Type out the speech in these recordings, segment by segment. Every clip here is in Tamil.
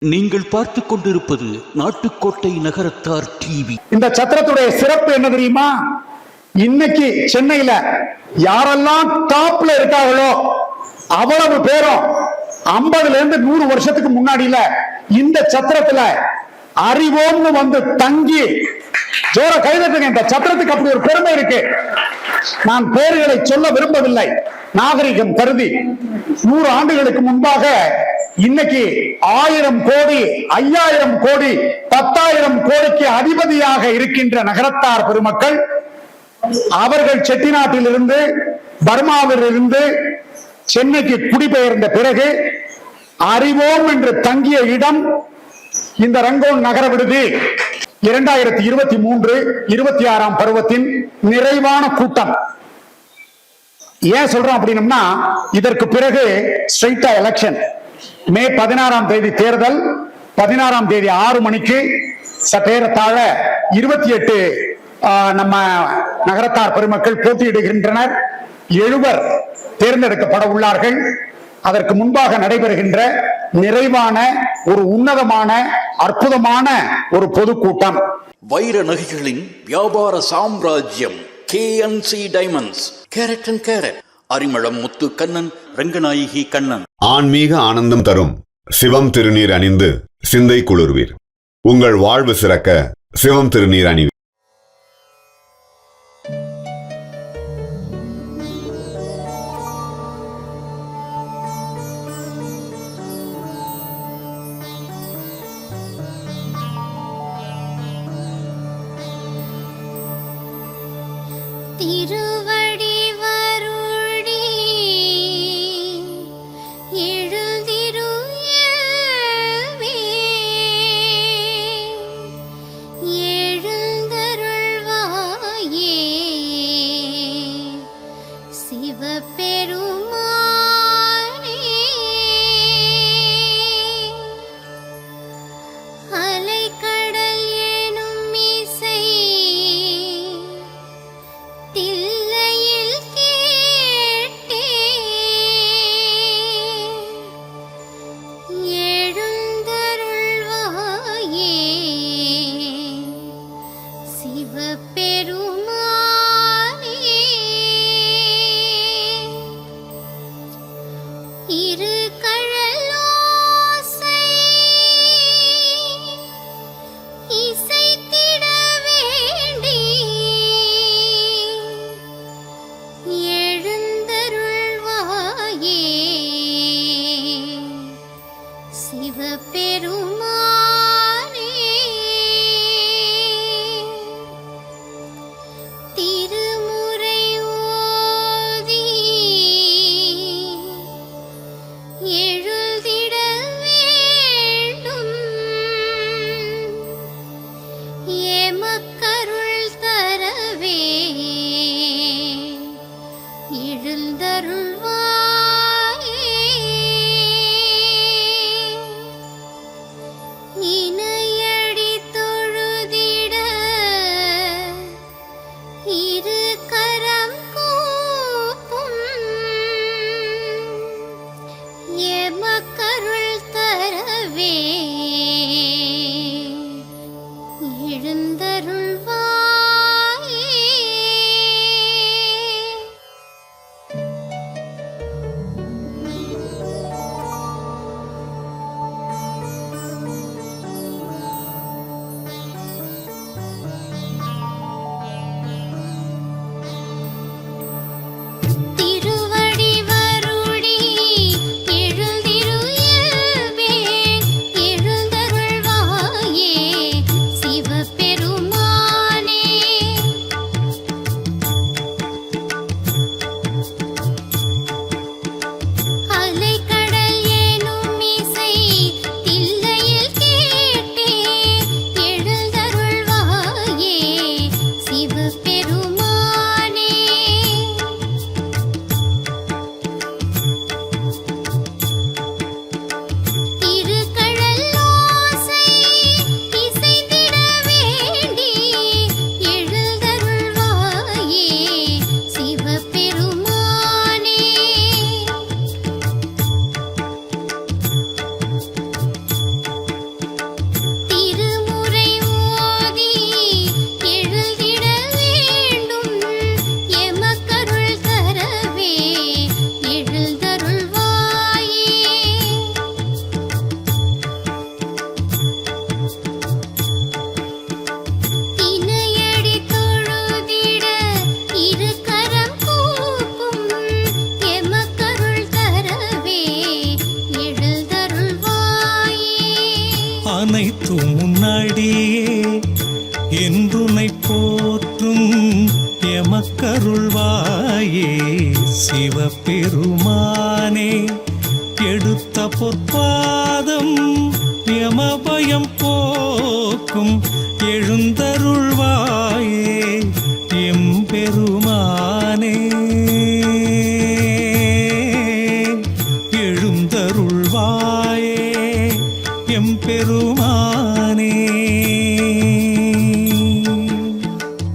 நீங்கள் பார்த்துக் கொண்டிருப்பது நாட்டுக்கோட்டை நகரத்தார் டிவி. இந்த சத்திரத்துடைய சிறப்பு என்ன தெரியுமா? இன்னைக்கு சென்னையில யாரெல்லாம் டாப்ல இருக்காங்களோ அவ்வளவு பேரும் 50ல இருந்து 100 வருஷத்துக்கு முன்னாடியில இந்த சத்திரத்துல அறிவோம்னு வந்து தங்கி ஜோர கைதட்டுங்க. இந்த சத்திரத்துக்கு அப்படி ஒரு பெருமை இருக்கு. நான் பேர்களை சொல்ல விரும்பவில்லை, நாகரிகம் கருதி. 100 ஆண்டுகளுக்கு முன்பாக இன்னைக்கு 1000 கோடி 5000 கோடி 10,000 கோடிக்கு அதிபதியாக இருக்கின்ற நகரத்தார் பெருமக்கள் அவர்கள் செட்டிநாட்டில் இருந்து பர்மாவில் இருந்து சென்னைக்கு குடிபெயர்ந்த பிறகு அறிவோம் என்று தங்கிய இடம் இந்த ரங்கோன் நகர விடுதி. 2023-26 பருவத்தின் நிறைவான கூட்டம். ஏன் சொல்றோம் அப்படின்னா, இதற்கு பிறகு ஸ்ட்ரைட்டா எலெக்ஷன். மே 16ஆம் தேதி தேர்தல். 16ஆம் தேதி 6 மணிக்கு சற்றேறத்தாழ 28 நம்ம நகரத்தார் பெருமக்கள் போட்டியிடுகின்றனர். 7 தேர்ந்தெடுக்கப்பட உள்ளார்கள். அதற்கு முன்பாக நடைபெறுகின்ற நிறைவான ஒரு உன்னதமான அற்புதமான ஒரு பொதுக்கூட்டம். வைர நகைகளின் வியாபார சாம்ராஜ்யம் KNC diamonds. Carat and carat. Arimalam Muthu Kannan, Ranganayaki Kannan. ஆன்மீக ஆனந்தம் தரும் சிவம் திருநீர் அணிந்து சிந்தை குளிர்வீர். உங்கள் வாழ்வு சிறக்க சிவம் திருநீர் அணிவீர். திருவடி வருடி எழுந்திருயவே எழுந்தருள்வாயே சிவபெருமானே. அலைக்கடல் எனும் இசை தில்லையில் கேட்டே எழுந்தருள்வாயே சிவபெருமானே. இரு கழலோசை இசைத்திட வேண்டி எழுந்தருள்வாயே சிவபெருமானே. திருமுறை ஓதி எழுதிட வேண்டும் எமக்கருள் தரவே எழுந்தருள்வாயே. இணையடி தொழுதிட இரு கரம் கூப்பும் எமக்கருள் தரவே எழுந்தருள்வாயே. அனைத்தும் முன்னாடியே என்றுனை போற்றும் எமக்கருள்வாயே சிவபெருமானே. எடுத்த பொற்பாதம் யமபயம் போக்கும் எழுந்தருள்வாயே எம்பெருமானே. எழுந்தருள்வாயே எம்பெருமானே.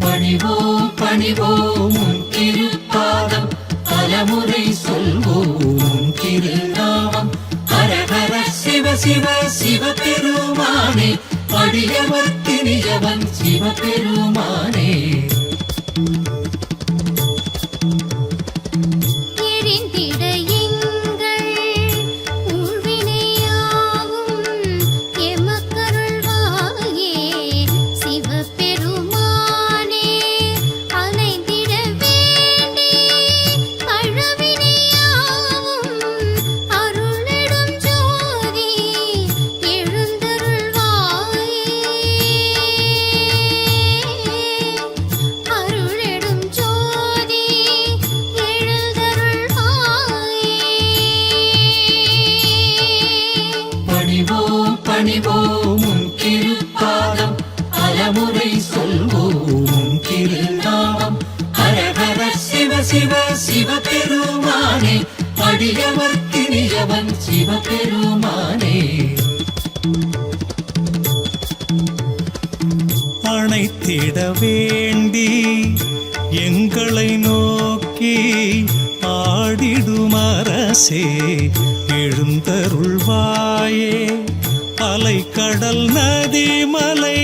பணிவோம் பணிவோம் உன் திருப்பாதம், பலமுறை சொல்வோம் உன் திருநாமம். ஹரஹர சிவ சிவ சிவபெருமானே, அடியவர்க்கினியவன் சிவபெருமானே. எரிந்திட எங்கள் ஊழ்வினையாவும் எமக்கருள்வாயே சிவபெருமானே. அலைந்திட வேண்டி பழவினையாவும் அருளிடும் ஜோதி எழுந்தருள்வாயே. அருளிடும் ஜோதி எழுந்தருள்வாயே. பணிவோம் பணிவோம் உன் திருப்பாதம், பலமுறை சொல்வோம் உன் திருநாமம். ஹரஹர சிவ சிவ சிவபெருமானே, அடியவர்க்கினியவன் சிவபெருமானே. அணைத்திட வேண்டி எங்களை நோக்கி ஆடிடும் அரசே எழுந்தருள்வாயே. அலைக்கடல் நதிமலை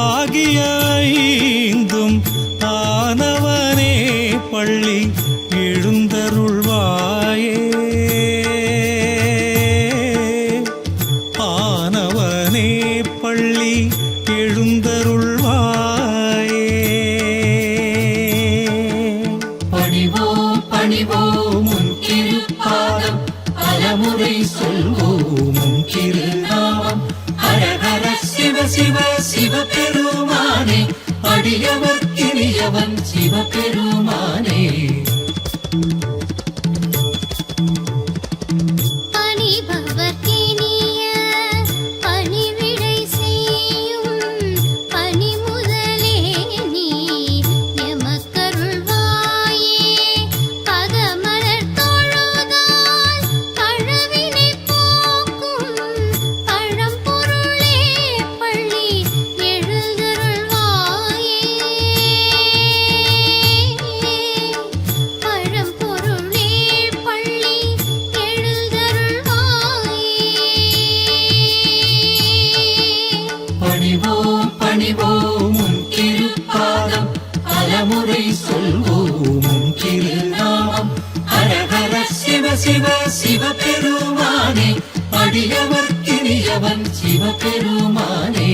ஆகிய ஐந்தும் ஆனவனே பள்ளி எழுந்தருள்வாயே. ஆனவனே பள்ளி எழுந்தருள்வாயே. பணிவோம் பணிவோம் உன் திருப்பாதம், பலமுறை சொல்வோம் உன் திருநாமம். ஹரஹர சிவ சிவ சிவபெருமானே, அடியவர்க்கினியவன் சிவபெருமானே. பணிபவர்க்கினிய பணிவிடை செய்யும் பணிமுதலே நீ எமக்கருள்வாயே. பதமலர் தொழுதால் பழவினை போக்கும் பழம்பொருளே பள்ளி எழுந்தருள்வாயே. பழம்பொருளே பள்ளி எழுந்தருள்வாயே. பணிவோம் பணிவோம் உன் திருப்பாதம், பலமுறை சொல்வோம் உன் திருநாமம். ஹரஹர சிவ சிவ சிவபெருமானே, அடியவர்க்கினியவன் சிவபெருமானே.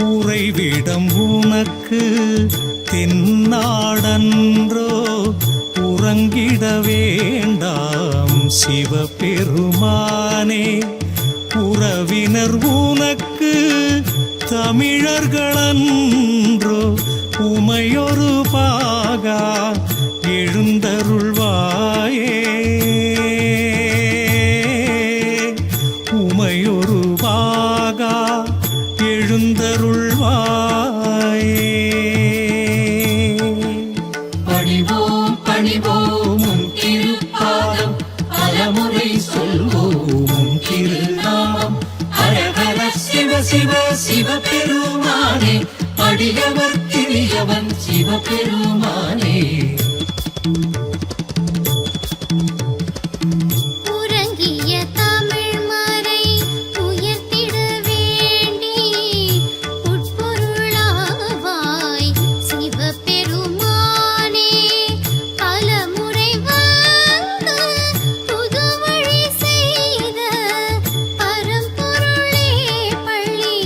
உறைவிடம் உனக்கு தென்னாடன்றோ உறங்கிட வேண்டாம் சிவபெருமானே. உறவினர் உனக்கு தமிழர்களன்றோ உமையொரு பாகா எழுந்தருள்வாயே. உமையொரு பாகா எழுந்தருள்வாயே. பணிவோம் பணிவோம் உன் திருப்பாதம், பலமுறை சொல்வோம் உன் திருநாமம். ஹரஹர சிவ சிவ சிவபெருமானே, அடியவர்க்கினியவன் சிவபெருமானே. உறங்கிய தமிழ்மறை உயர்த்திட வேண்டி உட்பொருளாவாய் சிவபெருமானே. பலமுறை வந்து புதுவழி செய்த பரம்பொருளே பள்ளி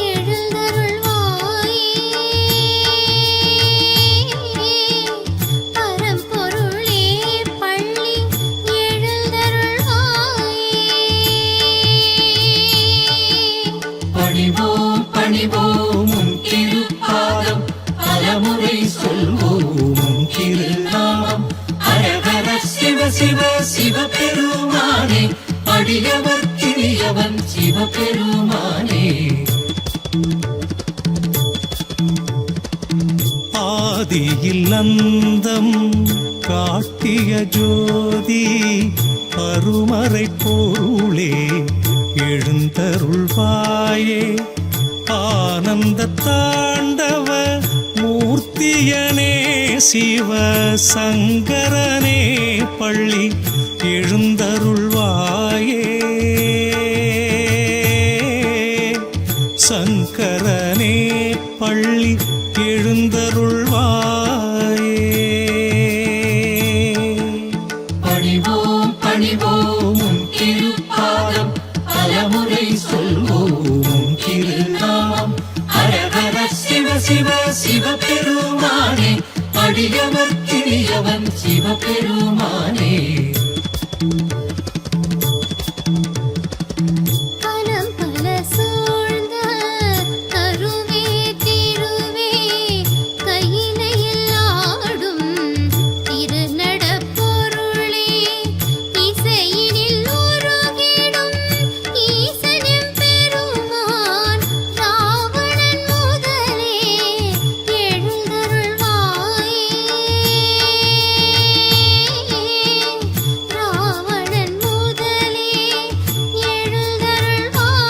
எழுந்தருள்வாயே. அடியவர்க்கினியவன் சிவபெருமானே. ஆதியில் அந்தம் காட்டிய ஜோதி அருமறை பொருளே எழுந்தருள்வாயே. ஆனந்த தாண்டவ மூர்த்தியனே சிவ சங்கரனே பள்ளி எழுந்தருள்வாயே. சங்கரனே பள்ளி எழுந்தருள்வாயே. பணிவோம் பணிவோம் உன் திருப்பாதம், பலமுறை சொல்வோம் உன் திருநாமம். ஹரஹர சிவ சிவ சிவபெருமானே, அடியவர்க்கினியவன் சிவபெருமானே. பலம் பல சூழ்ந்த அருவே திருவே கையிலையில் ஆடும் திருநடப்பொருளே. இசையினில் உருகிடும் ஈசனின் பெருமான் ராவணன் முதலே எழுந்தருள்வாயே. ராவணன் முதலே எழுந்தருள்வாயே.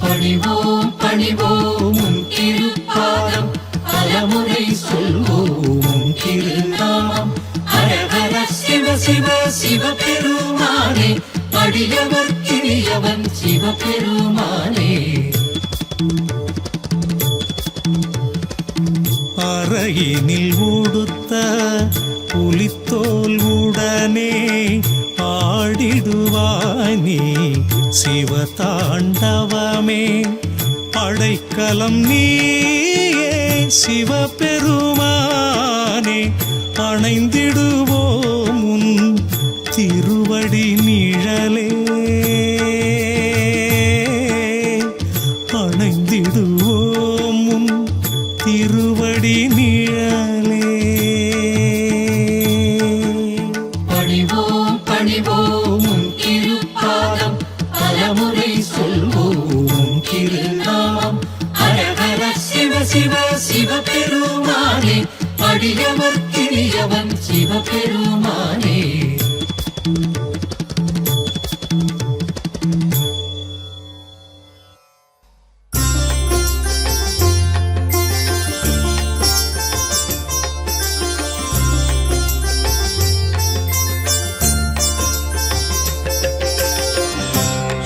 பணிவோம் பணிவோம் உன் திருப்பாதம், பலமுறை சொல்வோம் உன் திருநாமம். ஹரஹர சிவ சிவ சிவபெருமானே, அடியவர்க்கினியவன் சிவபெருமானே. அறையினில் உடுத்த புலித்தோல் உடனே ஆடிடுவாய் நீ சிவதாண்டவமே. அடைக்கலம் நீயே சிவபெருமானே, அணைந்திடுவோம் உன் திருவடி நிழலே. அணைந்திடுவோம் உன் திருவடி நிழலே. பணிவோம் பணிவோம் உன் திருப்பாதம், பலமுறை சொல்வோம் உன் திருநாமம். ஹரஹர சிவ சிவ சிவபெருமானே, அடியவர்க்கினியவன் சிவபெருமானே.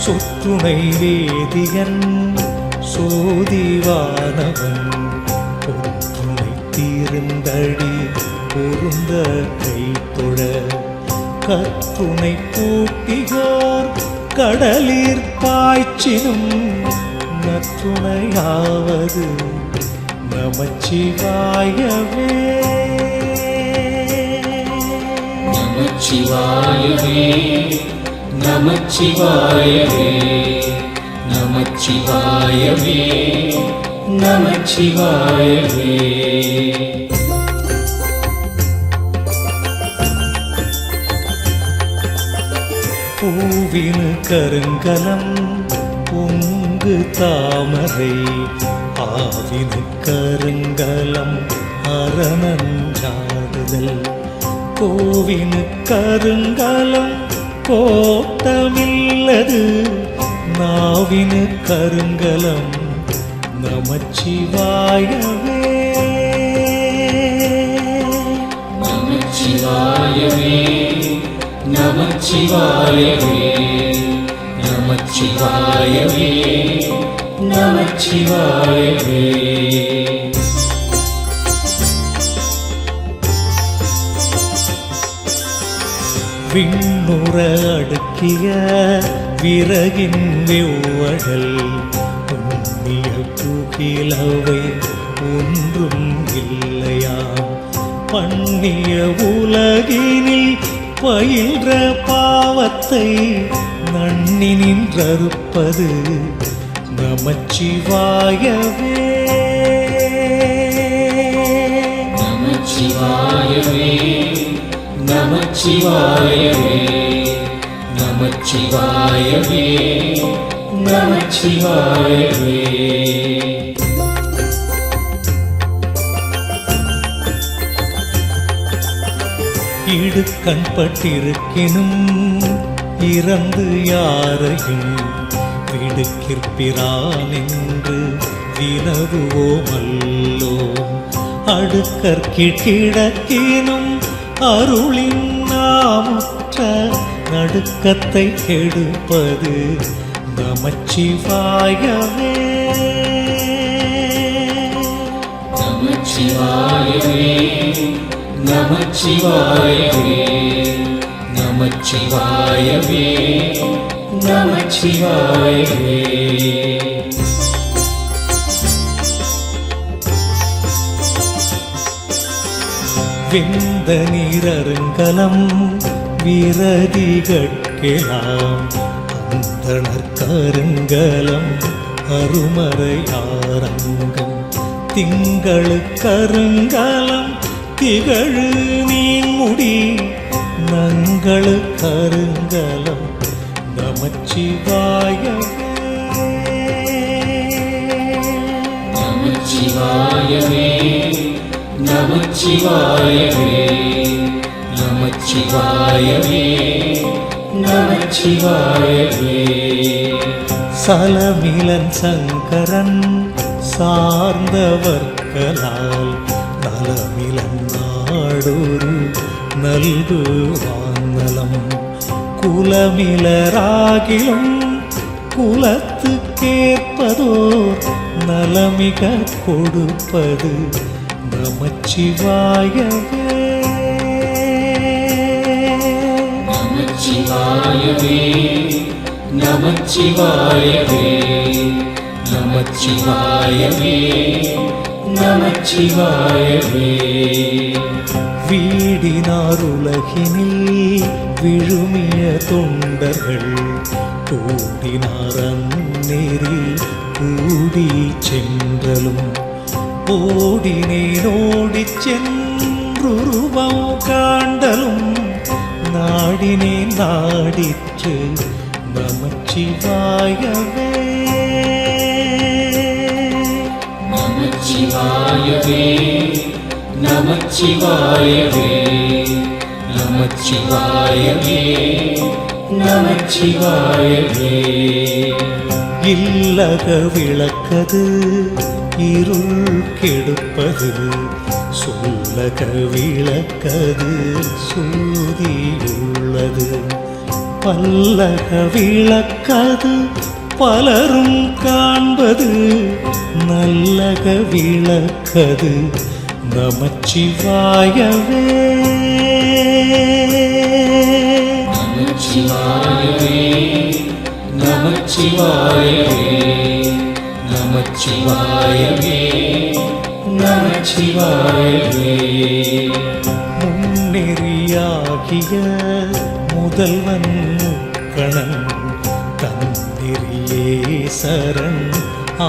சொற்றுணை வேதியன் சோதிவானவன் பொற்றுணை தீர்ந்தடி பொருந்த கைத்தொழ. கற்றுணை பூட்டியோர் கடலிற் பாய்ச்சினும் நற்றுணையாவது நமச்சிவாயவே. நமச்சிவாயவே நமச்சிவாயவே நமச்சிவாயவே நமச்சிவாயவே. பூவினு கருங்கலம் பொங்கு தாமரை ஆவினு கருங்கலம் அரணஞ்சாடுதல். கோவினு கருங்கலம் கோட்டமில்லது நாவினு கருங்கலம் நமச்சிவாயவே. நமச்சிவாயவே நமச்சிவாயவே நமச்சிவாயவே நமச்சிவாயவே. விண்ணுற அடுக்கிய விறகின் வெவ்வழல் உண்ணிய துகிலவை ஒன்றும் இல்லையாம். பண்ணிய உலகினில் பயின்ற பாவத்தை நன்னி நின்றறுப்பது நமச்சிவாயவே. நமச்சிவாயவே நமச்சிவாயவே நமச்சிவாயவே நமச்சிவாயவே. இடுக்கண் பட்டிருக்கினும் இறந்து யாரையும் விடுக்கிற்பிரான் என்று வினவுவோமல்லோ. அடுக்கற்கில் கிடக்கினும் அருளின் நாமுற்ற நடுக்கத்தை கெடுப்பது நமச்சிவாயவே நமச்சிவாயவே நமச்சிவாயவே நமச்சிவாயவே நமச்சிவாயவே. வெந்த நீரருங்கலம் விரதிகட்கெலாம் அந்தணர் கருங்கலம் அருமறையாரங்கம் திங்களு கருங்கலம் திகழு நீன்முடி நங்களு கருங்கலம் நமச்சிவாயவே நமச்சிவாயவே நமச்சிவாயவே நமச்சிவாயவே நமச்சிவாயவே. சலமிலன் சங்கரன் சார்ந்தவர்களால் நலமிலன் நாடொரு நல்கு வானலம் குலமிலராகிலும் குலத்துக்கேற்பதோர் நலமிக கொடுப்பது நமச்சிவாயவே நமச்சிவாயவே நமச்சிவாயவே நமச்சிவாயவே நமச்சிவாயவே. வீடினார் உலகினில் விழுமிய தொண்டர்கள் கூடினார் அந்நெறி கூடி சென்றலும் ஓடினேன் ஓடிச் சென்றுருவம் காண்டலும் நாடினேன் நாடிற்று நமச்சிவாயவே நமச்சிவாயவே நமச்சிவாயவே நமச்சிவாயவே நமச்சிவாயவே. இல்லக விளக்கது இருள் கெடுப்பது சொல்லக விளக்கது சூதியுள்ளது பல்லக விளக்கது பலரும் காண்பது நல்லக விளக்கது நமச்சிவாயவே நமச்சிவாயவே நமச்சிவாயவே நமச்சிவாயவே நமச்சிவாயவே. முன்னெறியாகிய முதல்வன் கணன் தன்னெறியே சரண்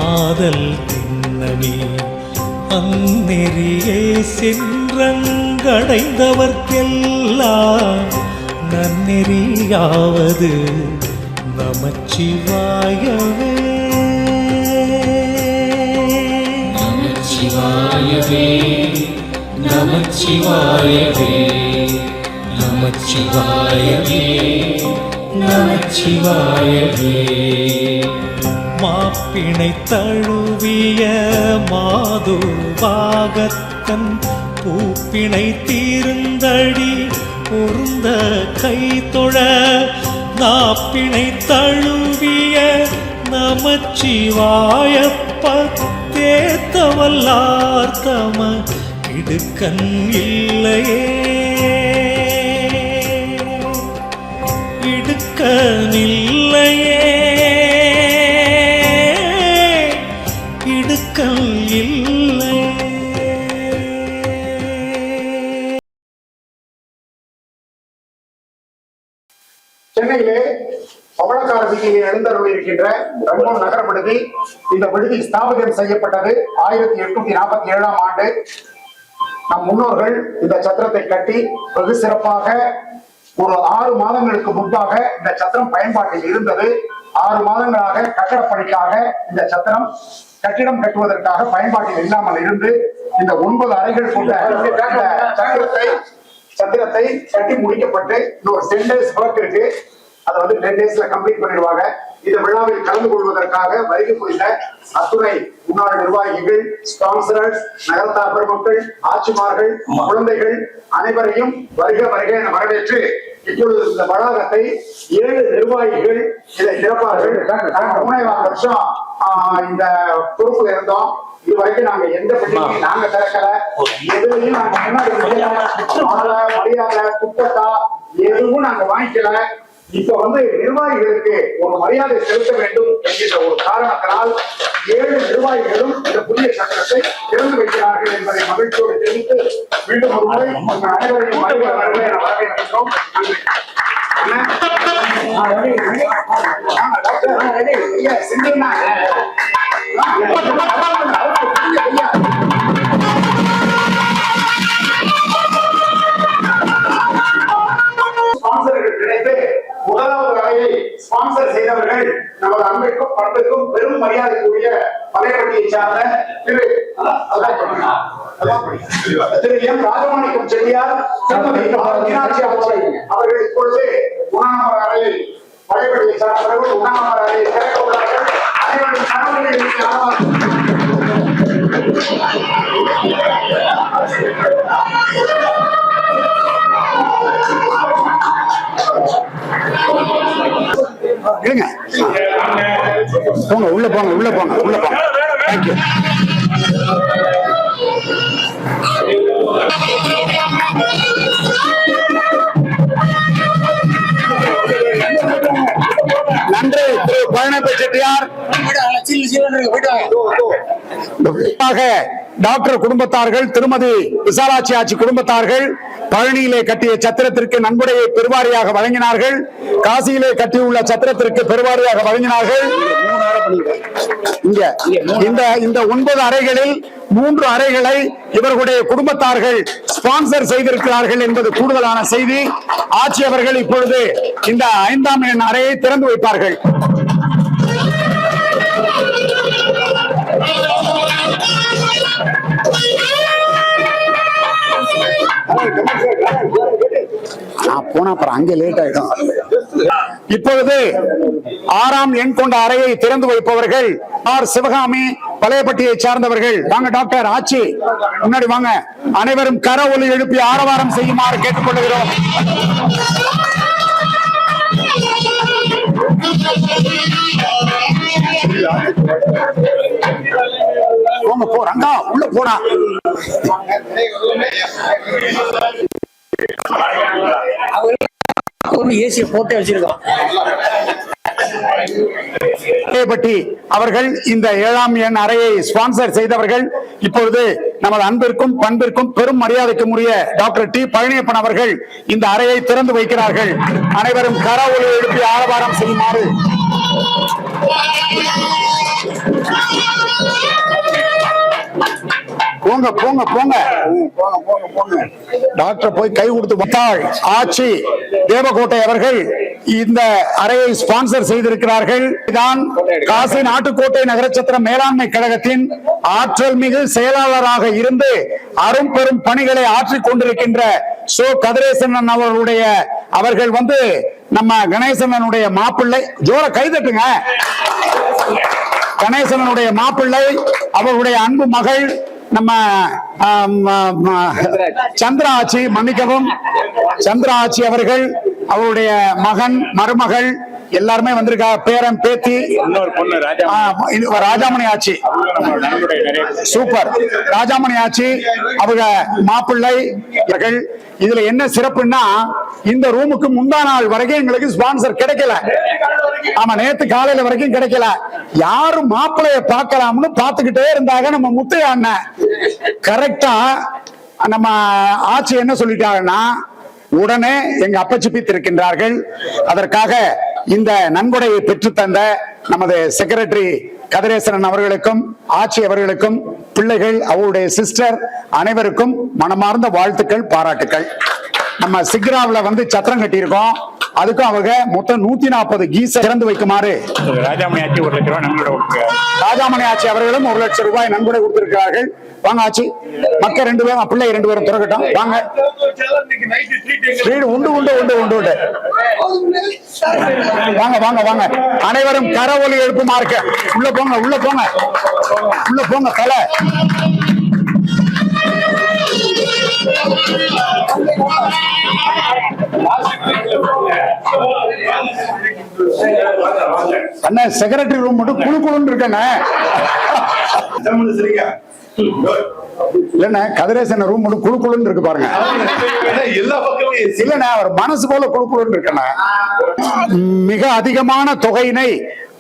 ஆதல் திண்ணமே அந்நெறியே சென்றங்கடைந்தவர்க்கெல்லாம் நன்னெறியாவது நமச்சிவாயவே நமச்சிவாயவே நமச்சிவாயவே நமச்சிவாயவே நமச்சிவாயவே. மாப்பிணை தழுவிய மாதுபாகத்தன் பூப்பிணை தீர்ந்தடி பொருந்த கைதொழ நாப்பிணை தழுவிய நமச்சிவாய பத்தேத்தவல்லார் தம இடுக்கண் இல்லையே இடுக்கனில்லையே இடுக்கல் இல்லை. சென்னையிலே பவளக்கார வீதியில் எழுந்தருளியிருக்கின்ற ரங்கூன் நகர விடுதி. இந்த விடுதி ஸ்தாபிதம் செய்யப்பட்டது 1847ஆம் ஆண்டு. நம் முன்னோர்கள் இந்த சத்திரத்தை கட்டி வெகு சிறப்பாக ஒரு 6 மாதங்களுக்கு முன்பாக இந்த சத்திரம் பயன்பாட்டில் இருந்தது. 6 மாதங்களாக கட்டடப்பணிக்காக இந்த சத்திரம் கட்டிடம் கட்டுவதற்காக பயன்பாட்டில் இல்லாமல் இருந்து இந்த 9 அறைகள் கொண்ட சத்திரத்தை கட்டி முடிக்கப்பட்டு இன்னொரு 10 days ஒர்க் இருக்கு. அதை வந்து 10 daysல கம்ப்ளீட் பண்ணிடுவாங்க. இந்த விழாவில் கலந்து கொள்வதற்காக வருகை புரிந்த அத்துறை முன்னாள் நிர்வாகிகள், ஸ்பான்சரர்ஸ், நகரத்தார் பெருமக்கள், ஆட்சிமார்கள், குழந்தைகள் அனைவரையும் வருக வருக என வரவேற்று இப்பொழுது இந்த வளாகத்தை 7 நிர்வாகிகள் இதை திறப்பார்கள். 3.5 வருஷம் இந்த பொறுப்புல இருந்தோம். இது வரைக்கும் நாங்க எந்த பெட்டியும் நாங்க திறக்கல, எதுலையும் நாங்க முன்னாடி மரியாதை குப்பத்தா எதுவும் நாங்க வாங்கிக்கல. இப்ப வந்து நிர்வாகிகளுக்கு ஒரு மரியாதை செலுத்த வேண்டும் என்கின்ற ஒரு காரணத்தினால் 7 நிர்வாகிகளும் இந்த புதிய சட்டத்தை திறந்து வைக்கிறார்கள் என்பதை மகிழ்ச்சியோடு தெரிவித்து மீண்டும் ஒரு முறை உங்கள் அனைவரையும் வரவேற்கின்றோம். முதலாவது அறையை ஸ்பான்சர் செய்தவர்கள் நமது அன்பிற்கும் பண்புக்கும் பெரும் மரியாதைக்குரிய பழையப்பட்டியை சார்ந்த திரு எம் ராஜமாணிக்கம் செட்டியார், திருமதி மீனாட்சி அவர்கள் இப்பொழுது 1ஆம் அறையில் பழையப்பட்டியை சார்ந்தவர்கள் 1ஆம் அறையை திறக்க உள்ளார்கள். அனைவரும் கணவர்களுக்கு இருங்க, போங்க உள்ள போங்க உள்ள போங்க உள்ள போங்க. தேங்க்யூ. நன்றி திரு பழனியப்ப செட்டியார். டாக்டர் குடும்பத்தார்கள், திருமதி விசாலாட்சி ஆட்சி குடும்பத்தார்கள் பழனியிலே கட்டிய சத்திரத்திற்கு நன்கொடையை பெருவாரியாக வழங்கினார்கள். காசியிலே கட்டியுள்ள சத்திரத்திற்கு பெருவாரியாக வழங்கினார்கள். இந்த 9 அறைகளில் 3 அறைகளை இவர்களுடைய குடும்பத்தார்கள் ஸ்பான்சர் செய்திருக்கிறார்கள் என்பது கூடுதலான செய்தி. ஆட்சி அவர்கள் இப்பொழுது இந்த 5ஆம் எண் அறையை திறந்து வைப்பார்கள். போனா அப்புறம் அங்கே லேட் ஆயிடும். இப்பொழுது 6ஆம் எண் கொண்ட அறையை திறந்து வைப்பவர்கள் ஆர் சிவகாமி, பழையப்பட்டியை சார்ந்தவர்கள். வாங்க டாக்டர் ஆட்சி முன்னாடி வாங்க. அனைவரும் கர ஒலி எழுப்பி ஆரவாரம் செய்யுமாறு கேட்டுக்கொள்கிறோம். போங்க போறாங்க உள்ள போனா. ஏசிய போட்டே வச்சிருக்கோம். அவர்கள் இந்த 7ஆம் எண் அறையை ஸ்பான்சர் செய்தவர்கள். இப்பொழுது நமது அன்பிற்கும் பண்பிற்கும் பெரும் மரியாதைக்கும் உரிய டாக்டர் டி பழனியப்பன் அவர்கள் இந்த அறையை திறந்து வைக்கிறார்கள். அனைவரும் கர ஒலி எழுப்பி ஆரவாரம் செய்யுமாறு. போங்க போங்க போங்க டாக்டர் போய் கை கொடுத்து வந்தாள். ஆட்சி தேவகோட்டை அவர்கள் இந்த அறையை ஸ்பான்சர் செய்திருக்கிறார்கள். தான் காசி நாட்டுக்கோட்டை நகரச்சத்திர மேலாண்மை கழகத்தின் ஆற்றல் மிகு செயலாளராக இருந்து அரும் பெரும் பணிகளை ஆற்றிக் கொண்டிருக்கின்ற சோ கதிரேசன் அவர்கள் வந்து நம்ம கணேசனுடைய மாப்பிள்ளை. ஜோர கைதட்டுங்க. கணேசனுடைய மாப்பிள்ளை, அவருடைய அன்பு மகள் நம்ம சந்திரா ஆட்சி, மன்னிக்கவும், சந்திரா ஆட்சி அவர்கள், அவருடைய மகன், மருமகள் எல்லாருமே வந்திருக்கா. பேரன் பேத்தி, ராஜாமணி ஆட்சி, சூப்பர். ராஜாமணி ஆட்சி அவங்க மாப்பிள்ளை. இதுல என்ன சிறப்புன்னா, இந்த ரூமுக்கு முந்தா நாள் வரைக்கும் எங்களுக்கு ஸ்பான்சர் கிடைக்கல. ஆமா, நேத்து காலையில வரைக்கும் கிடைக்கல. யாரும் மாப்பிள்ளைய பார்க்கலாம்னு பார்த்துக்கிட்டே இருந்தாங்க. நம்ம முத்தையா அண்ணன் கரெக்டா நம்ம ஆட்சி என்ன சொல்லிட்டாங்கன்னா, உடனே எங்க அப்பச்சி பித்திருக்கின்றார்கள். அதற்காக இந்த நன்கொடையை பெற்று தந்த நமது செக்ரட்டரி கதிரேசன் அவர்களுக்கும் ஆட்சி அவர்களுக்கும் பிள்ளைகள் அவருடைய சிஸ்டர் அனைவருக்கும் மனமார்ந்த வாழ்த்துக்கள், பாராட்டுக்கள். நம்ம சிக்ராவில் வந்து சத்திரம் கட்டியிருக்கோம். அதுக்கும் அவங்க மொத்தம் 140 கீச திறந்து வைக்குமாறு ராஜாமணி ஆட்சி 1 லட்சம் ரூபாய் நன்கொடை கொடுக்கிறார். ராஜாமணி ஆட்சி அவர்களும் 1 லட்சம் ரூபாய் நன்கொடை கொடுத்திருக்கிறார்கள். வாங்க ஆட்சி, மக்கள் 2 பேரும் பிள்ளை 2 பேரும் திறக்கட்டும். வாங்க, உண்டு உண்டு உண்டு உண்டு உண்டு. வாங்க வாங்க வாங்க, அனைவரும் கர ஒலி எழுப்புமாறு. உள்ள போங்க உள்ள போங்க உள்ள போங்க. தலை அண்ணா செக்ரட்டரி ரூம் மட்டும் குழு குழுன்னு இருக்கண்ணே. இல்லண்ணா கதிரேசன் ரூம் மட்டும் குழு குழுன்னு இருக்கு பாருங்க. இல்லண்ணா அவர் மனசு போல குழு குழுன்னு இருக்கண்ணா. மிக அதிகமான தொகையினை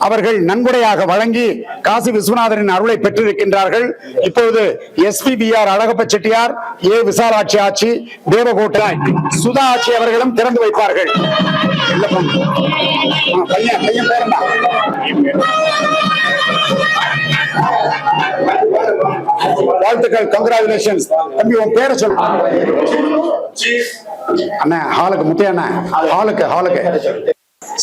அவர்கள் நன்கொடையாக வழங்கி காசி விஸ்வநாதரின் அருளை பெற்றிருக்கின்றார்கள். இப்பொழுது SPBR அழகப்ப செட்டியார், ஏ விசாலாட்சி ஆட்சி, தேவகோட்டை சுதா ஆட்சி அவர்களும் திறந்து வைப்பார்கள். பையன் பையன் பேரண்டா. வாழ்த்துக்கள், கங்க்ராச்சுலேஷன்ஸ். தம்பி உன் பேரை சொல்லு அண்ணா. ஹாலுக்கு முத்தையண்ணா, ஹாலுக்கு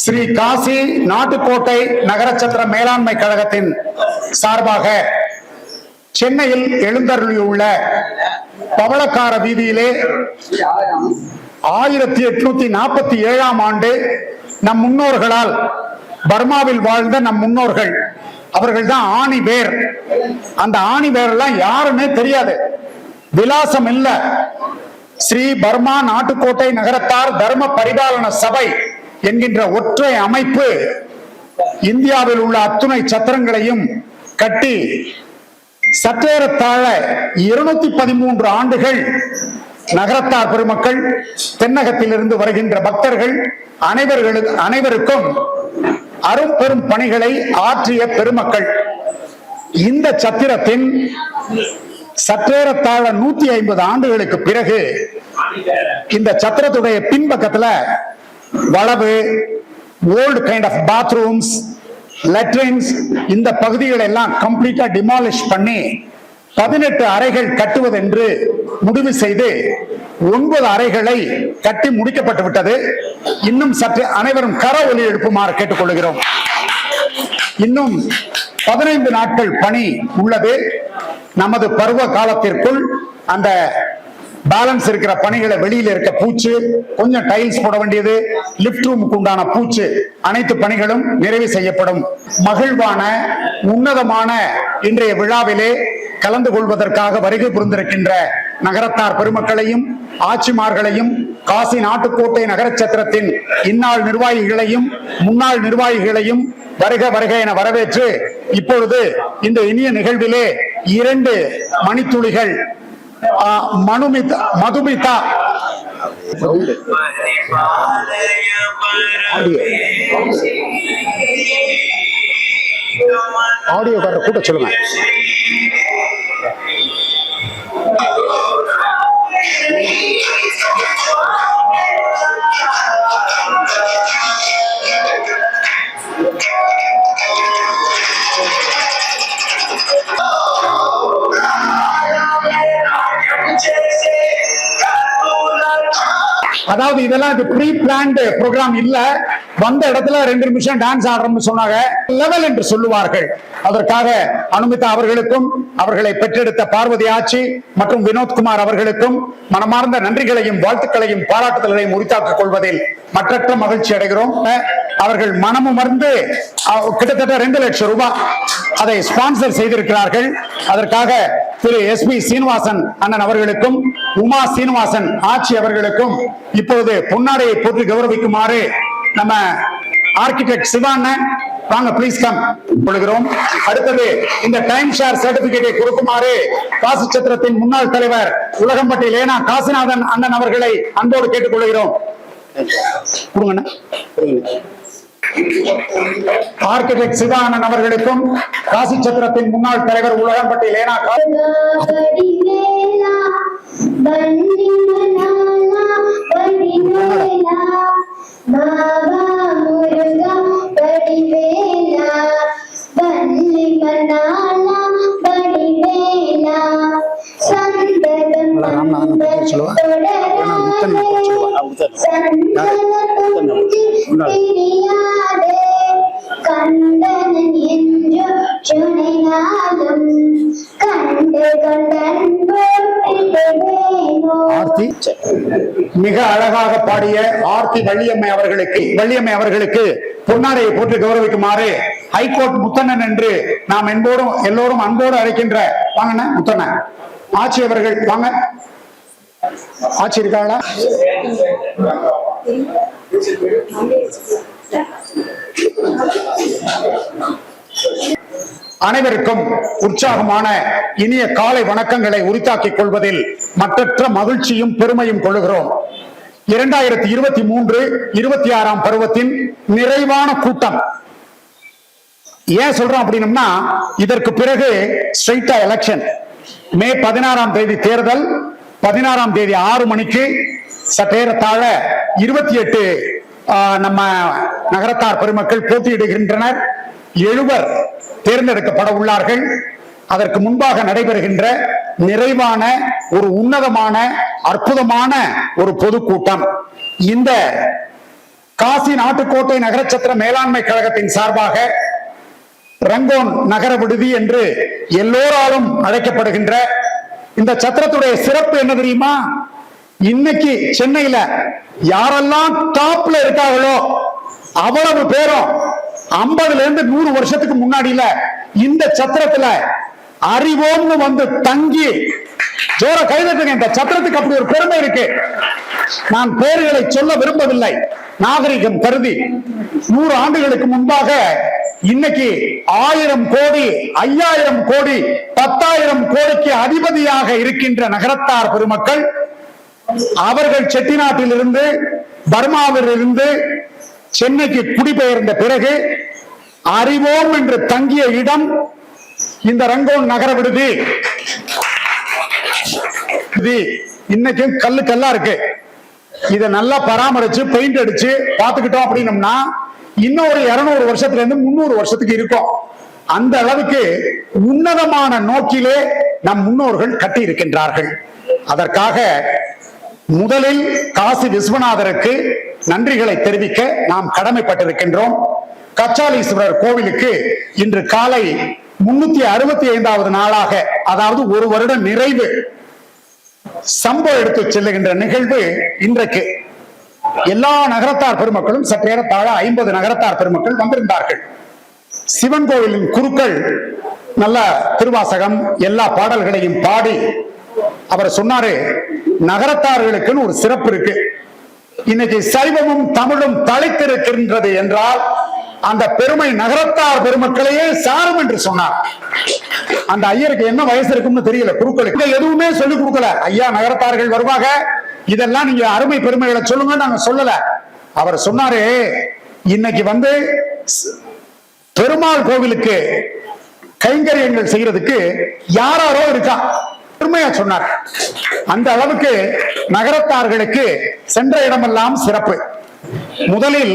ஸ்ரீ காசி நாட்டுக்கோட்டை நகரச்சத்திர மேலாண்மை கழகத்தின் சார்பாக சென்னையில் எழுந்தருளியுள்ள பவளக்கார வீதியிலே 1847ஆம் ஆண்டு நம் முன்னோர்களால் பர்மாவில் வாழ்ந்த நம் முன்னோர்கள் அவர்கள் தான் ஆணி வேர். அந்த ஆணி வேர் எல்லாம் யாருமே தெரியாது, விலாசம் இல்ல. ஸ்ரீ பர்மா நாட்டுக்கோட்டை நகரத்தார் தர்ம பரிபாலன சபை என்கின்ற ஒற்றை அமைப்பு இந்தியாவில் உள்ள அத்துணை சத்திரங்களையும் கட்டி சற்றேறத்தாழ 213 ஆண்டுகள் நகரத்தார் பெருமக்கள், தென்னகத்திலிருந்து வருகின்ற பக்தர்கள் அனைவருக்கும் அரும்பெரும் பணிகளை ஆற்றிய பெருமக்கள். இந்த சத்திரத்தின் சற்றேறத்தாழ 150 ஆண்டுகளுக்கு பிறகு இந்த சத்திரத்துடைய பின்பக்கத்துல வளவு, ஓல்டு கைண்ட் ஆஃப் பாத்ரூம்ஸ், லெட்ரின்ஸ், இந்த பகுதிகளை எல்லாம் கம்ப்ளீட்டா டிமாலிஷ் பண்ணி 18 அறைகள் கட்டுவதென்று முடிவு செய்து 9 அறைகளை கட்டி முடிக்கப்பட்டு விட்டது. இன்னும் சற்று அனைவரும் கர ஒலி எழுப்புமாறு கேட்டுக்கொள்கிறோம். இன்னும் 15 நாட்கள் பணி உள்ளது. நமது பருவ காலத்திற்குள் அந்த பேலன்ஸ் இருக்கிற பணிகளை, வெளியில இருக்க பூச்சு, கொஞ்சம் டைல்ஸ் போட வேண்டியது, லிப்ட் ரூமுக்கு உண்டான பூச்சு, அனைத்து பணிகளும் நிறைவு செய்யப்படும். மகிழ்வான உன்னதமான இன்றைய விழாவிலே கலந்து கொள்வதற்காக வருகை புரிந்திருக்கின்ற நகரத்தார் பெருமக்களையும் ஆட்சிமார்களையும் காசி நாட்டுக்கோட்டை நகரச்சத்திரத்தின் இந்நாள் நிர்வாகிகளையும் முன்னாள் நிர்வாகிகளையும் வருக வருக என வரவேற்று இப்பொழுது இந்த இனிய நிகழ்விலே 2 மணித்துளிகள் மதுமிதா ஆடியோ கார கூட்ட சொல்லுங்க. அதாவது இதெல்லாம் இது ப்ரீ பிளான்டு ப்ரோக்ராம் இல்ல. வந்த இடத்துல 2 நிமிஷம் டான்ஸ் ஆடுறோம்னு சொன்னாங்க, லெவல் என்று சொல்லுவார்கள். அதற்காக அனுமிதா அவர்களுக்கும் அவர்களை பெற்றெடுத்த பார்வதி ஆட்சி மற்றும் வினோத்குமார் அவர்களுக்கும் மனமார்ந்த நன்றிகளையும் வாழ்த்துக்களையும் பாராட்டுதல்களையும் உரித்தாக்கிக் கொள்வதில் மற்றற்ற மகிழ்ச்சி அடைகிறோம். அவர்கள் மனமுமர்ந்து கிட்டத்தட்ட 2 லட்சம் ரூபாய் அதை ஸ்பான்சர் செய்திருக்கிறார்கள். அதற்காக திரு SP சீனிவாசன் அண்ணன் அவர்களுக்கும் உமா சீனிவாசன் ஆட்சி அவர்களுக்கும் இப்போது பொன்னாடையை போட்டு கௌரவிக்குமாறு நம்ம ஆர்கிடெக்ட் சிவாண்ணன் வாங்க ப்ளீஸ் கம் கொள்கிறோம். அடுத்தது இந்த டைம் ஷேர் சர்டிபிகேட்டை கொடுக்குமாறு காசி சத்திரத்தின் முன்னாள் தலைவர் உலகம்பட்டி லேனா காசிநாதன் அண்ணன் அவர்களை அன்போடு கேட்டுக்கொள்கிறோம். ஆர்கிடெக்ட் சிவானன் அவர்களுக்கும் காசி சத்திரத்தின் முன்னாள் தலைவர் உலகம்பட்டி லேனா பாபா முருகா படிவேலா வள்ளி தெரியாதே கண்டனன் என்று சொன்னாலும் கண்டு கொண்டன் ஆர்த்தி மிக அழகாக பாடிய ஆர்த்தி வள்ளியம்மை அவர்களுக்கு பொன்னாடையை போட்டு கௌரவிக்குமாறு ஹைகோர்ட் முத்தண்ணன் என்று நாம் என்போடும் எல்லோரும் அன்போடு அழைக்கின்ற வாங்க முத்தண்ணன் ஆட்சி அவர்கள் வாங்க. ஆட்சி இருக்காங்களா? அனைவருக்கும் உற்சாகமான இனிய காலை வணக்கங்களை உரித்தாக்கிக் கொள்வதில் மற்றற்ற மகிழ்ச்சியும் பெருமையும் கொள்கிறோம். 2023-26 பருவத்தின் நிறைவான கூட்டம். ஏன் சொல்றோம் அப்படின்னா, இதற்கு பிறகு ஸ்ட்ரைட்டா எலெக்ஷன். மே 16ஆம் தேதி தேர்தல், 16ஆம் தேதி 6 மணிக்கு சற்றேறத்தாழ 28 நம்ம நகரத்தார் பெருமக்கள் போட்டியிடுகின்றனர். 7 தேர்ந்தெடுக்கப்பட உள்ளார்கள். அதற்கு முன்பாக நடைபெறுகின்ற நிறைவான ஒரு உன்னதமான அற்புதமான ஒரு பொதுக்கூட்டம். இந்த காசி நாட்டுக்கோட்டை நகரச்சத்திர மேலாண்மை கழகத்தின் சார்பாக ரங்கோன் நகர விடுதி என்று எல்லோராலும் அழைக்கப்படுகின்ற இந்த சத்திரத்துடைய சிறப்பு என்ன தெரியுமா? இன்னைக்கு சென்னையில யாரெல்லாம் டாப்ல இருக்காங்களோ அவ்வளவு பேரும் 50ல இருந்து 100 வருஷத்துக்கு முன்னாடியில இந்த சத்திரத்துல அறிவோம்னு வந்து தங்கி ஜோர கைதட்டுங்க. இந்த சத்திரத்துக்கு அப்படி ஒரு பெருமை இருக்கு. நான் பெயர்களை சொல்ல விரும்பவில்லை, நாகரிகம் கருதி. 100 ஆண்டுகளுக்கு முன்பாக இன்னைக்கு 1000 கோடி 5000 கோடி 10,000 கோடிக்கு அதிபதியாக இருக்கின்ற நகரத்தார் பெருமக்கள் அவர்கள் செட்டிநாட்டில் இருந்து பர்மாவில் இருந்து சென்னைக்கு குடிபெயர்ந்த பிறகு அறிவோம் என்று தங்கிய இடம் இந்த ரங்கோன் நகர விடுதி. இன்னைக்கும் கல்லு கல்லா இருக்கு. இத நல்லா பராமரிச்சு பெயிண்ட் அடிச்சு பாத்துக்கிட்டோம் அப்படின்னம்னா இன்னொரு 200 வருஷத்துல இருந்து 300 வருஷத்துக்கு இருக்கும். அந்த அளவுக்கு உன்னதமான நோக்கிலே நம் முன்னோர்கள் கட்டி இருக்கின்றார்கள். அதற்காக முதலில் காசி விஸ்வநாதருக்கு நன்றிகளை தெரிவிக்க நாம் கடமைப்பட்டிருக்கின்றோம். கச்சாலீஸ்வரர் கோவிலுக்கு இன்று காலை 365வது நாளாக, அதாவது 1 வருட நிறைவு சம்பவம் எடுத்து செல்லுகின்ற நிகழ்வு இன்றைக்கு. எல்லா நகரத்தார் பெருமக்களும் சற்றேறத்தாழ 50 நகரத்தார் பெருமக்கள் வந்திருந்தார்கள். சிவன் கோவிலின் குருக்கள் நல்ல திருவாசகம் எல்லா பாடல்களையும் பாடி அவர் சொன்னாரு, நகரத்தார்களுக்குன்னு ஒரு சிறப்பு இருக்கு. இன்னைக்கு சைவமும் தமிழும் தலைத்திருக்கின்றது என்றால் அந்த பெருமை நகரத்தார் பெருமக்களையே சாரும் என்று சொன்னார். அந்த ஐயருக்கு என்ன வயசு இருக்கும்னு தெரியல. குருக்களுக்கு எதுவுமே சொல்லிக் கொடுக்கல. ஐயா நகரத்தார்கள் வருவாங்க, இதெல்லாம் நீங்க அருமை பெருமைகளை சொல்லுங்க நாங்க சொல்லல. அவர் சொன்னாரு, இன்னைக்கு வந்து பெருமாள் கோவிலுக்கு கைங்கரியங்கள் செய்யறதுக்கு யாரோ இருக்கா, பெருமையா சொன்னார். அந்த அளவுக்கு நகரத்தார்களுக்கு சென்ற இடமெல்லாம் சிறப்பு. முதலில்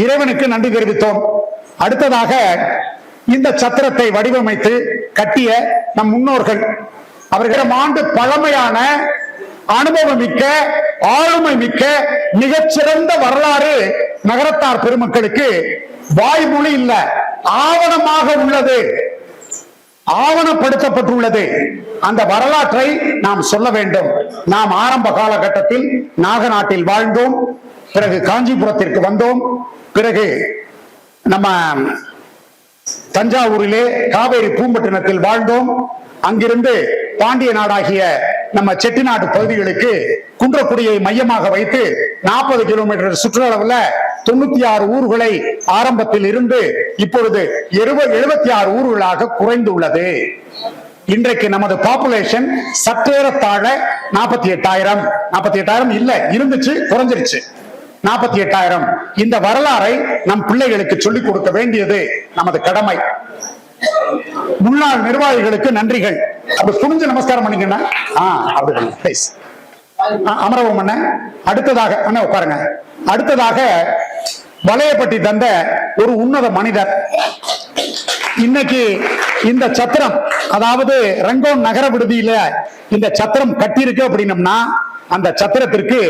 இறைவனுக்கு நன்றி தெரிவித்தோம். அடுத்ததாக இந்த சத்திரத்தை வடிவமைத்து கட்டிய நம் முன்னோர்கள், அவர்களிடம் ஆண்டு பழமையான அனுபவம் மிக்க ஆளுமை மிக்க மிகச்சிறந்த வரலாறு நகரத்தார் பெருமக்களுக்கு வாய்மொழி இல்ல, ஆவணமாக உள்ளது, ஆவணப்படுத்தப்பட்டுள்ளது. அந்த வரலாற்றை நாம் சொல்ல வேண்டும். நாம் ஆரம்ப காலகட்டத்தில் நாகநாட்டில் வாழ்ந்தோம், பிறகு காஞ்சிபுரத்திற்கு வந்தோம், பிறகு நம்ம தஞ்சாவூரிலே காவேரி பூம்பட்டினத்தில் வாழ்ந்தோம். அங்கிருந்து பாண்டிய நாடாகிய நம்ம செட்டிநாடு பகுதிகளுக்கு குன்றக்குடியை மையமாக வைத்து 40 கிலோமீட்டர் சுற்றளவுல 96 ஊர்களை ஆரம்பத்தில் இருந்து இப்பொழுது 76 ஊர்களாக குறைந்துள்ளது. இன்றைக்கு நமது பாப்புலேஷன் சற்றேறத்தாழ 48,000 இல்ல, இருந்துச்சு, குறைஞ்சிருச்சு, 48,000. இந்த வரலாறை நம் பிள்ளைகளுக்கு சொல்லிக் கொடுக்க வேண்டியது நமது கடமை. முன்னாள் நிர்வாகிகளுக்கு நன்றிகள். அப்படி குனிஞ்சு நமஸ்காரம் பண்ணிக்கண்ணா. அப்படி ப்ளீஸ் அமரவும் அண்ணா. அடுத்ததாக அண்ணா உட்காருங்க. அடுத்ததாக வளையப்பட்டி தந்த ஒரு உன்னத மனிதர். இன்னைக்கு இந்த சத்திரம், அதாவது ரங்கோன் நகர விடுதியில இந்த சத்திரம் கட்டியிருக்கு அப்படின்னம்னா அந்த சத்திரத்திற்கு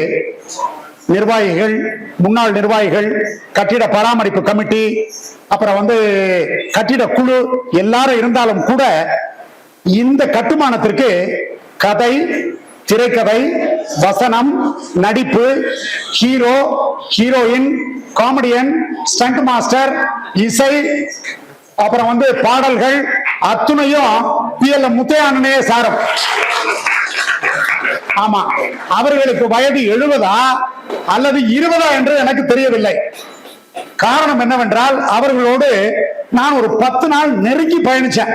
நிர்வாகிகள், முன்னாள் நிர்வாகிகள், கட்டிட பராமரிப்பு கமிட்டி, அப்புறம் கட்டிட குழு எல்லாரும் இருந்தாலும் கூட இந்த கட்டுமானத்திற்கு கதை, திரைக்கதை, வசனம், நடிப்பு, hero, heroine, comedian, stunt master, இசை, அப்புறம் பாடல்கள் அத்துணையும் PL முத்தையானனே சாரம். ஆமா, அவர்களுக்கு வயது 70 அல்லது 20 என்று எனக்கு தெரியவில்லை. காரணம் என்னவென்றால் அவர்களோடு நான் ஒரு 10 நாள் நெருங்கி பயணிச்சேன்.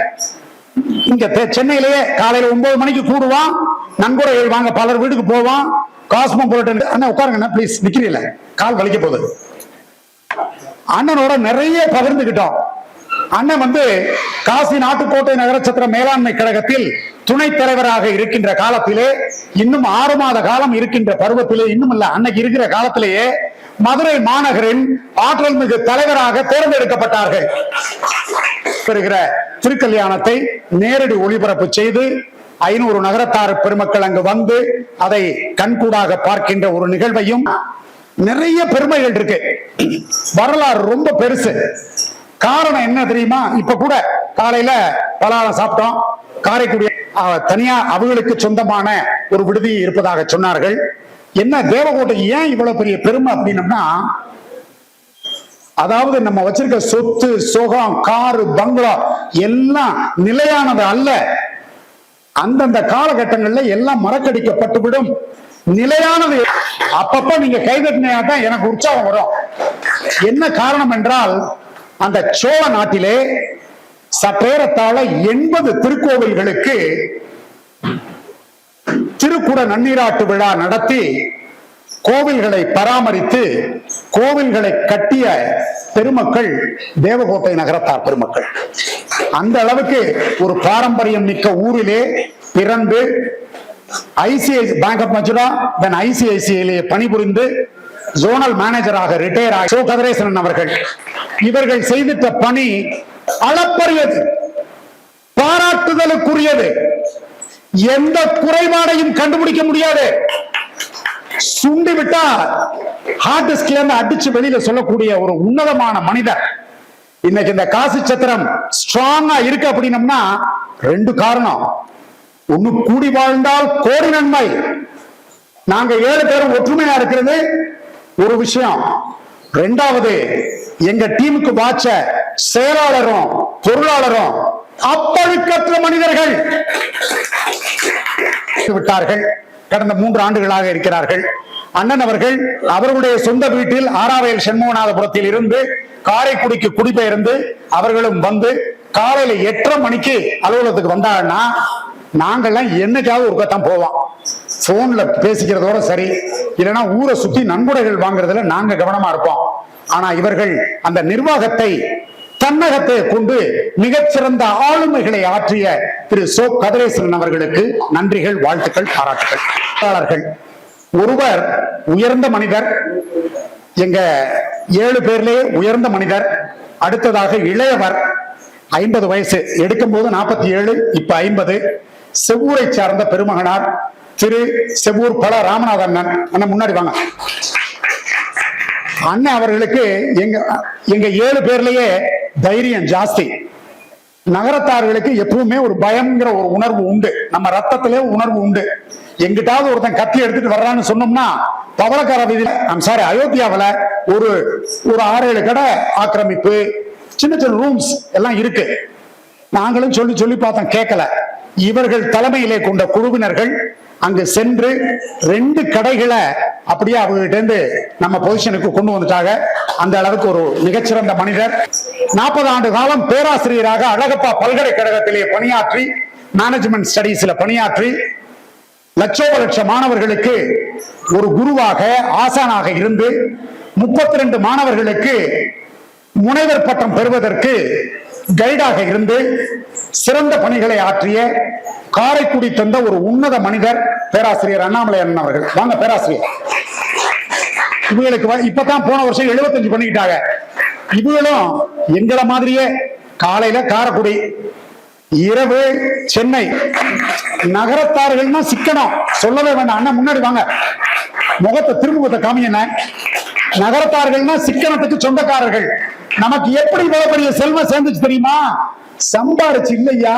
இங்க சென்னையிலேயே காலையில 9 மணிக்கு கூடுவான், நன்கொடைகள் வாங்க பலர் வீட்டுக்கு போவான். காஸ்மோபாலிட்டன் அண்ணா உட்காருங்க ப்ளீஸ், நிக்கிறீங்கள, கால் வலிக்க போகுது. அண்ணனோட நிறைய பகிர்ந்துகிட்டோம். அண்ணன் காசி நாட்டுக்கோட்டை நகரச்சத்திர மேலாண்மை கழகத்தில் துணைத் தலைவராக இருக்கின்ற காலத்திலே, இன்னும் 6 மாத காலம் இருக்கின்ற பருவத்திலே, இன்னும் இல்ல அன்னைக்கு இருக்கிற காலத்திலேயே மதுரை மாநகரின் ஆற்றல் மிகு தலைவராக தேர்ந்தெடுக்கப்பட்டார்கள். பெறுகிற திருக்கல்யாணத்தை நேரடி ஒளிபரப்பு செய்து 500 நகரத்தார் பெருமக்கள் அங்கு அதை கண்கூடாக பார்க்கின்ற ஒரு நிகழ்வையும், நிறைய பெருமைகள் இருக்கு. வரலாறு ரொம்ப பெருசு. காரணம் என்ன தெரியுமா? இப்ப கூட காலையில பலகாரம் சாப்பிட்டோம். காரைக்குடி தனியா அவர்களுக்கு சொந்தமான ஒரு விடுதி இருப்பதாக சொன்னார்கள். என்ன தேவகோட்டை ஏன் இவ்வளவு பெரிய பெருமை அப்படின்னம்னா, அதாவது நம்ம வச்சிருக்க சொத்து, சுகம், காரு, பங்களா எல்லாம் நிலையானது அல்ல. அந்தந்த காலகட்டங்கள்ல எல்லாம் மறக்கடிக்கப்பட்டு விடும். நிலையானது அப்பப்ப நீங்க கைதட்டினாதான் எனக்கு உற்சாகம் வரும். என்ன காரணம் என்றால், அந்த சோழ நாட்டிலே சற்றேறத்தாழ 80 திருக்கோவில்களுக்கு திருக்குட நன்னீராட்டு விழா நடத்தி கோவில்களை பராமரித்து கோவில்களை கட்டிய பெருமக்கள் தேவகோட்டை நகரத்தார் பெருமக்கள். அந்த அளவுக்கு ஒரு பாரம்பரியம் மிக்க ஊரிலே பிறந்து ஐசிஐசி பேங்க் ஆஃப் மதுரா தென் ஐசிஐசிஐ பணிபுரிந்து ஜோனல் மேனேஜராக ரிட்டையர் ஆகி சோ கதிரேசன் அவர்கள் இவர்கள் செய்திட்ட பணி அளப்பரியது, பாராட்டுதலுக்குரியது. எந்த குறைபாடையும் கண்டுபிடிக்க முடியாது. சுண்டி விட்டா ஹார்ட் டிஸ்க்ல இருந்து அடிச்சு வெளியில சொல்லக்கூடிய ஒரு உன்னதமான மனிதர். இன்னைக்கு இந்த காசி சத்திரம் ஸ்ட்ராங்கா இருக்கு அப்படின்னம்னா 2 காரணம். ஒண்ணு, கூடி வாழ்ந்தால் கோடி நன்மை. நாங்க 7 பேரும் ஒற்றுமையா இருக்கிறது ஒரு விஷயம். 2வது, எங்க டீமுக்கு வாச்ச செயலாளரும் பொருளாளரும் அப்பழுக்கற்ற மனிதர்கள் விட்டார்கள். கடந்த 3 ஆண்டுகளாக இருக்கிறார்கள். அண்ணன் அவர்கள் அவர்களுடைய சொந்த வீட்டில் ஆராவயல் செண்முகநாதபுரத்தில் இருந்து காரைக்குடிக்கு குடிபெயர்ந்து அவர்களும் காலையில 8:30 மணிக்கு அலுவலகத்துக்கு வந்தாங்கன்னா நாங்கள்லாம் என்னைக்காவது ஒருக்கத்தான் போவோம். போன்ல பேசிக்கிறதோட சரி, இல்லைன்னா ஊரை சுத்தி நன்கொடைகள் வாங்குறதுல நாங்க கவனமா இருப்போம். ஆனா இவர்கள் அந்த நிர்வாகத்தை தன்னகத்தை கொண்டு மிகச்சிறந்த ஆளுமைகளை ஆற்றிய திரு சோ கதிரேசன் அவர்களுக்கு நன்றிகள், வாழ்த்துக்கள், பாராட்டுகள். ஒருவர் உயர்ந்த மனிதர், எங்க 7 பேர்லயே உயர்ந்த மனிதர். அடுத்ததாக இளையவர், 50 வயசு, எடுக்கும் போது 47, இப்ப 50. செவ்வூரை சார்ந்த பெருமகனார் திரு செவ்வூர் பல ராமநாதன் அண்ணன். முன்னாடி வாங்க. அண்ணன் அவர்களுக்கு எங்க 7 பேர்லயே தைரியம் ஜாஸ்தி. நகரத்தார்களுக்கு எப்பவுமே ஒரு பயம்ங்கிற ஒரு உணர்வு உண்டு. நம்ம ரத்தத்திலே உணர்வு உண்டு. எங்கிட்டாவது ஒருத்தன் கத்தி எடுத்துட்டு வர்றான்னு சொன்னோம்னா பவளக்கார வீதியில அயோத்தியாவில் ஒரு 6-7 கடை ஆக்கிரமிப்பு, சின்ன சின்ன ரூம்ஸ் எல்லாம் இருக்கு. நாங்களும் சொல்லி பார்த்தோம், கேட்கல. இவர்கள் தலைமையிலே கொண்ட குழுவினர்கள் அங்கு சென்று 2 கடைகளை அப்படியே அவங்ககிட்ட இருந்து நம்ம பொசிஷனுக்கு கொண்டு வந்துட்டாங்க. அந்த அளவுக்கு ஒரு மிகச்சிறந்த மனிதர். 40 ஆண்டு காலம் பேராசிரியராக அழகப்பா பல்கலைக்கழகத்திலே பணியாற்றி, மேனேஜ்மெண்ட் ஸ்டடீஸ்ல பணியாற்றி லட்சோப மாணவர்களுக்கு ஒரு குருவாக ஆசானாக இருந்து 32 மாணவர்களுக்கு முனைவர் பட்டம் பெறுவதற்கு கைடாக இருந்து சிறந்த பணிகளை ஆற்றிய காரைக்குடி தந்த ஒரு உன்னத மனிதர் பேராசிரியர் அண்ணாமலை அண்ணன் அவர்கள். வாங்க பேராசிரியர். இவங்களுக்கு இப்பதான் போன வருஷம் 75 பண்ணிக்கிட்டாங்க. இவங்களும் எங்களை மாதிரியே காலையில காரைக்குடி, இரவு சென்னை நகரத்தார்கள்னா சிக்கனம் சொல்லவே வேண்டாம். அண்ணன் முன்னாடி வாங்க, முகத்தை திருமுகத்தை காமிங்க. நகரத்தார்கள்னா சிக்கனத்துக்கு சொந்தக்காரர்கள். நமக்கு எப்படி இவ்வளவு பெரிய செல்வம் சேர்ந்துச்சு தெரியுமா? சம்பாரிச்சு இல்லையா,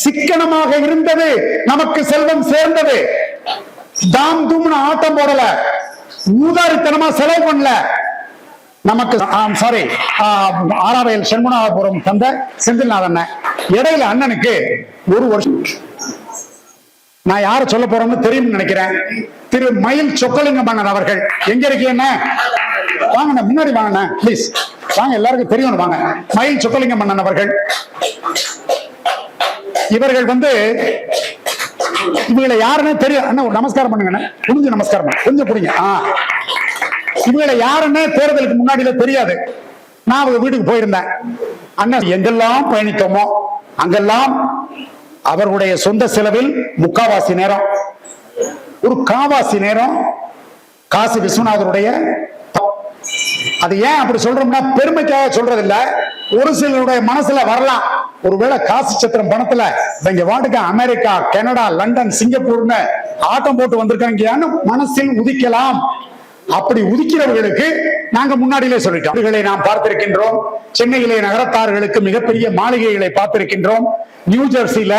சிக்கனமாக இருந்தது நமக்கு செல்வம் சேர்ந்தது. தாம் தூம்னு ஆட்டம் போடல, ஊதாரித்தனமா செலவு பண்ணல. நமக்கு சாரி ஆறாவையில் சண்முனாபுரம் தந்த செந்தில்நாதன் இடையில அண்ணனுக்கு ஒரு வருஷம். நான் யார சொல்ல போறேன்னு தெரியும் நினைக்கிறேன். திரு மயில் சொக்கலிங்க மன்னன் அவர்கள். எங்க இருக்கீங்க? வாங்க முன்னாடி வாங்க பிளீஸ், வாங்க, எல்லாருக்கும் தெரியும் வாங்க. மயில் சொக்கலிங்க மன்னன் அவர்கள். இவர்கள் இவங்களை யாருன்னு தெரியும். அண்ணா நமஸ்காரம் பண்ணுங்க, புரிஞ்சு நமஸ்காரம் கொஞ்சம் புரியுங்க. இவங்களை யாருன்னு தேர்தலுக்கு முன்னாடியில தெரியாது. நான் அவங்க வீட்டுக்கு போயிருந்தேன். அண்ணன் எங்கெல்லாம் பயணித்தோமோ அங்கெல்லாம் அவர்களுடைய சொந்த செலவில் முக்காவாசி நேரம், ஒரு காவாசி நேரம் காசி விஸ்வநாதருடைய. அது ஏன் அப்படி சொல்றோம்னா பெருமைக்காக சொல்றது இல்ல. ஒரு சிலருடைய மனசுல வரலாம், ஒருவேளை காசி சத்திரம் பணத்துல இங்க வாட்டுக்கு அமெரிக்கா, கனடா, லண்டன், சிங்கப்பூர்னு ஆட்டம் போட்டு வந்திருக்காங்க மனசில் உதிக்கலாம். அப்படி உதிக்கிறவர்களுக்கு நாங்க முன்னாடியிலே சொல்லிட்டோம். வீடுகளை நாம் பார்த்திருக்கின்றோம். சென்னையிலே நகரத்தார்களுக்கு மிகப்பெரிய மாளிகைகளை பார்த்திருக்கின்றோம். நியூ ஜெர்சியில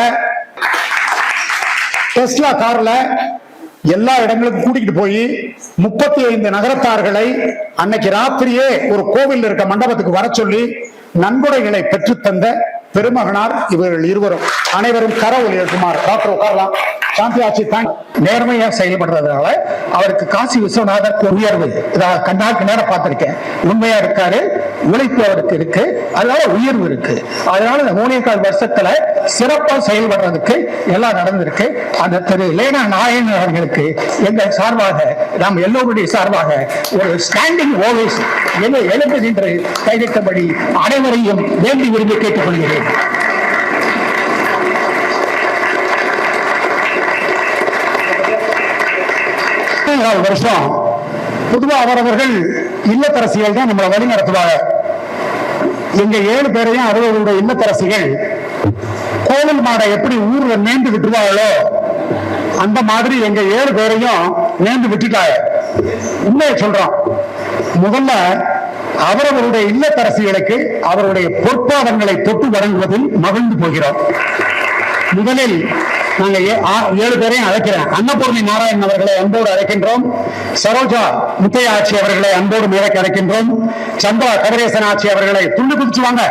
டெஸ்லா கார்ல எல்லா இடங்களுக்கும் கூட்டிட்டு போய் 35 நகரத்தார்களை அன்னைக்கு ராத்திரியே ஒரு கோவில் இருக்க மண்டபத்துக்கு வர சொல்லி நன்கொடைகளை பெற்றுத்தந்த பெருமகனார் இவர்கள் இருவரும். அனைவரும் கர ஒலி எழுப்புமாறு. டாக்டர் உட்காரலாம். சாந்தி ஆட்சி நேர்மையா செயல்படுறதுனால அவருக்கு காசி விஸ்வநாதர் உயர்வு கண்ணாக்கு நேரம் பார்த்திருக்கேன். உண்மையா இருக்காரு, உழைப்பு அவருக்கு இருக்கு, அதனால உயர்வு இருக்கு. அதனால இந்த 3.25 வருஷத்துல சிறப்பா செயல்படுறதுக்கு எல்லாம் நடந்திருக்கு. அந்த திரு லேனா நாயன் அவர்களுக்கு எங்கள் சார்பாக, நாம் எல்லோருடைய சார்பாக ஒரு ஸ்டாண்டிங் ஓவேஸ் எழுந்து நின்று கைதிட்டபடி அனைவரையும் வேண்டி விரும்பி கேட்டுக்கொள்கிறேன். வருஷம் பொதுவா அவரவர்கள் இல்லத்தரசிகள் தான் நம்மளை வழி நடத்துவாங்க. எங்க 7 பேரையும் அவர்களுடைய இல்லத்தரசிகள் கோவில் மாடை எப்படி ஊர்ல நேர்ந்து விட்டுருவாங்களோ அந்த மாதிரி எங்க 7 பேரையும் நேர்ந்து விட்டுட்டாங்க. உண்மையை சொல்றோம். முதல்ல அவரவருடைய இல்லத்தரசிகளுக்கு அவருடைய பொற்பாதங்களை தொட்டு வழங்குவதில் மகிழ்ந்து போகிறோம். முதலில் நாங்க 7 பேரையும் அழைக்கிறேன். அன்னபூர்ணி நாராயணன் அவர்களை அன்போடு அழைக்கின்றோம். சரோஜா முத்தையா ஆட்சி அவர்களை அன்போடு மேடைக்கு அழைக்கின்றோம். சந்திரா கதிரேசன் ஆட்சி அவர்களை துண்டு குதிச்சு வாங்க,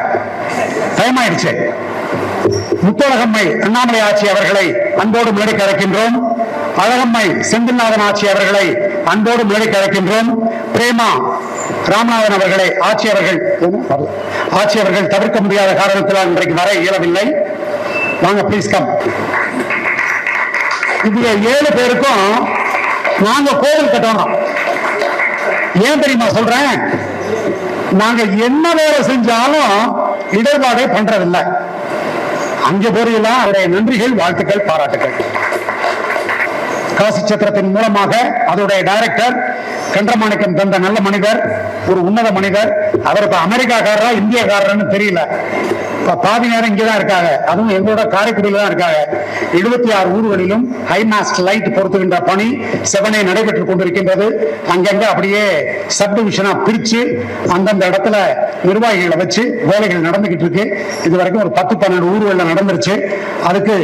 பயமாயிடுச்சு. முத்தழகம்மை அண்ணாமலை ஆட்சி அவர்களை அன்போடு மேடைக்கு அழைக்கின்றோம். அழகம்மை செந்தில்நாதன் ஆட்சி அவர்களை அன்போடு மேடைக்கு அழைக்கின்றோம். பிரேமா ராமநாதன் அவர்களை ஆட்சி அவர்கள் தவிர்க்க முடியாத காரணத்தினால் இன்றைக்கு வர இயலவில்லை. வாங்க ப்ளீஸ் கம். இதுல 7 பேருக்கும் நாங்க கோவில் கட்டணும். ஏன் தெரியுமா சொல்றேன்? நாங்க என்ன வேலை செஞ்சாலும் இடர்பாடே பண்றதில்லை. அங்க போறீங்களா, அவருடைய நன்றிகள், வாழ்த்துக்கள், பாராட்டுகள். காசி சத்திரத்தின் மூலமாக அதோடைய டைரக்டர் கண்டமாணிக்கம் தந்த நல்ல மனிதர், ஒரு உன்னத மனிதர். அவர் இப்ப அமெரிக்காக்காரரா இந்தியக்காரர்னு தெரியல. பாதி நேரம் இங்கதான் இருக்காங்க. அதுவும் எங்களோட காரைக்குடியில தான் இருக்காங்க. 76 ஊர்களிலும் ஹைமாஸ்ட் லைட் பொருத்துகின்ற பணி செவனே நடைபெற்றுக் கொண்டிருக்கின்றது. அங்கங்க அப்படியே சப் டிவிஷனா பிரிச்சு அந்தந்த இடத்துல நிர்வாகிகளை வச்சு வேலைகள் நடந்துகிட்டு இருக்கு. இது வரைக்கும் ஒரு 10-12 ஊர்களில் நடந்துருச்சு. அதுக்கு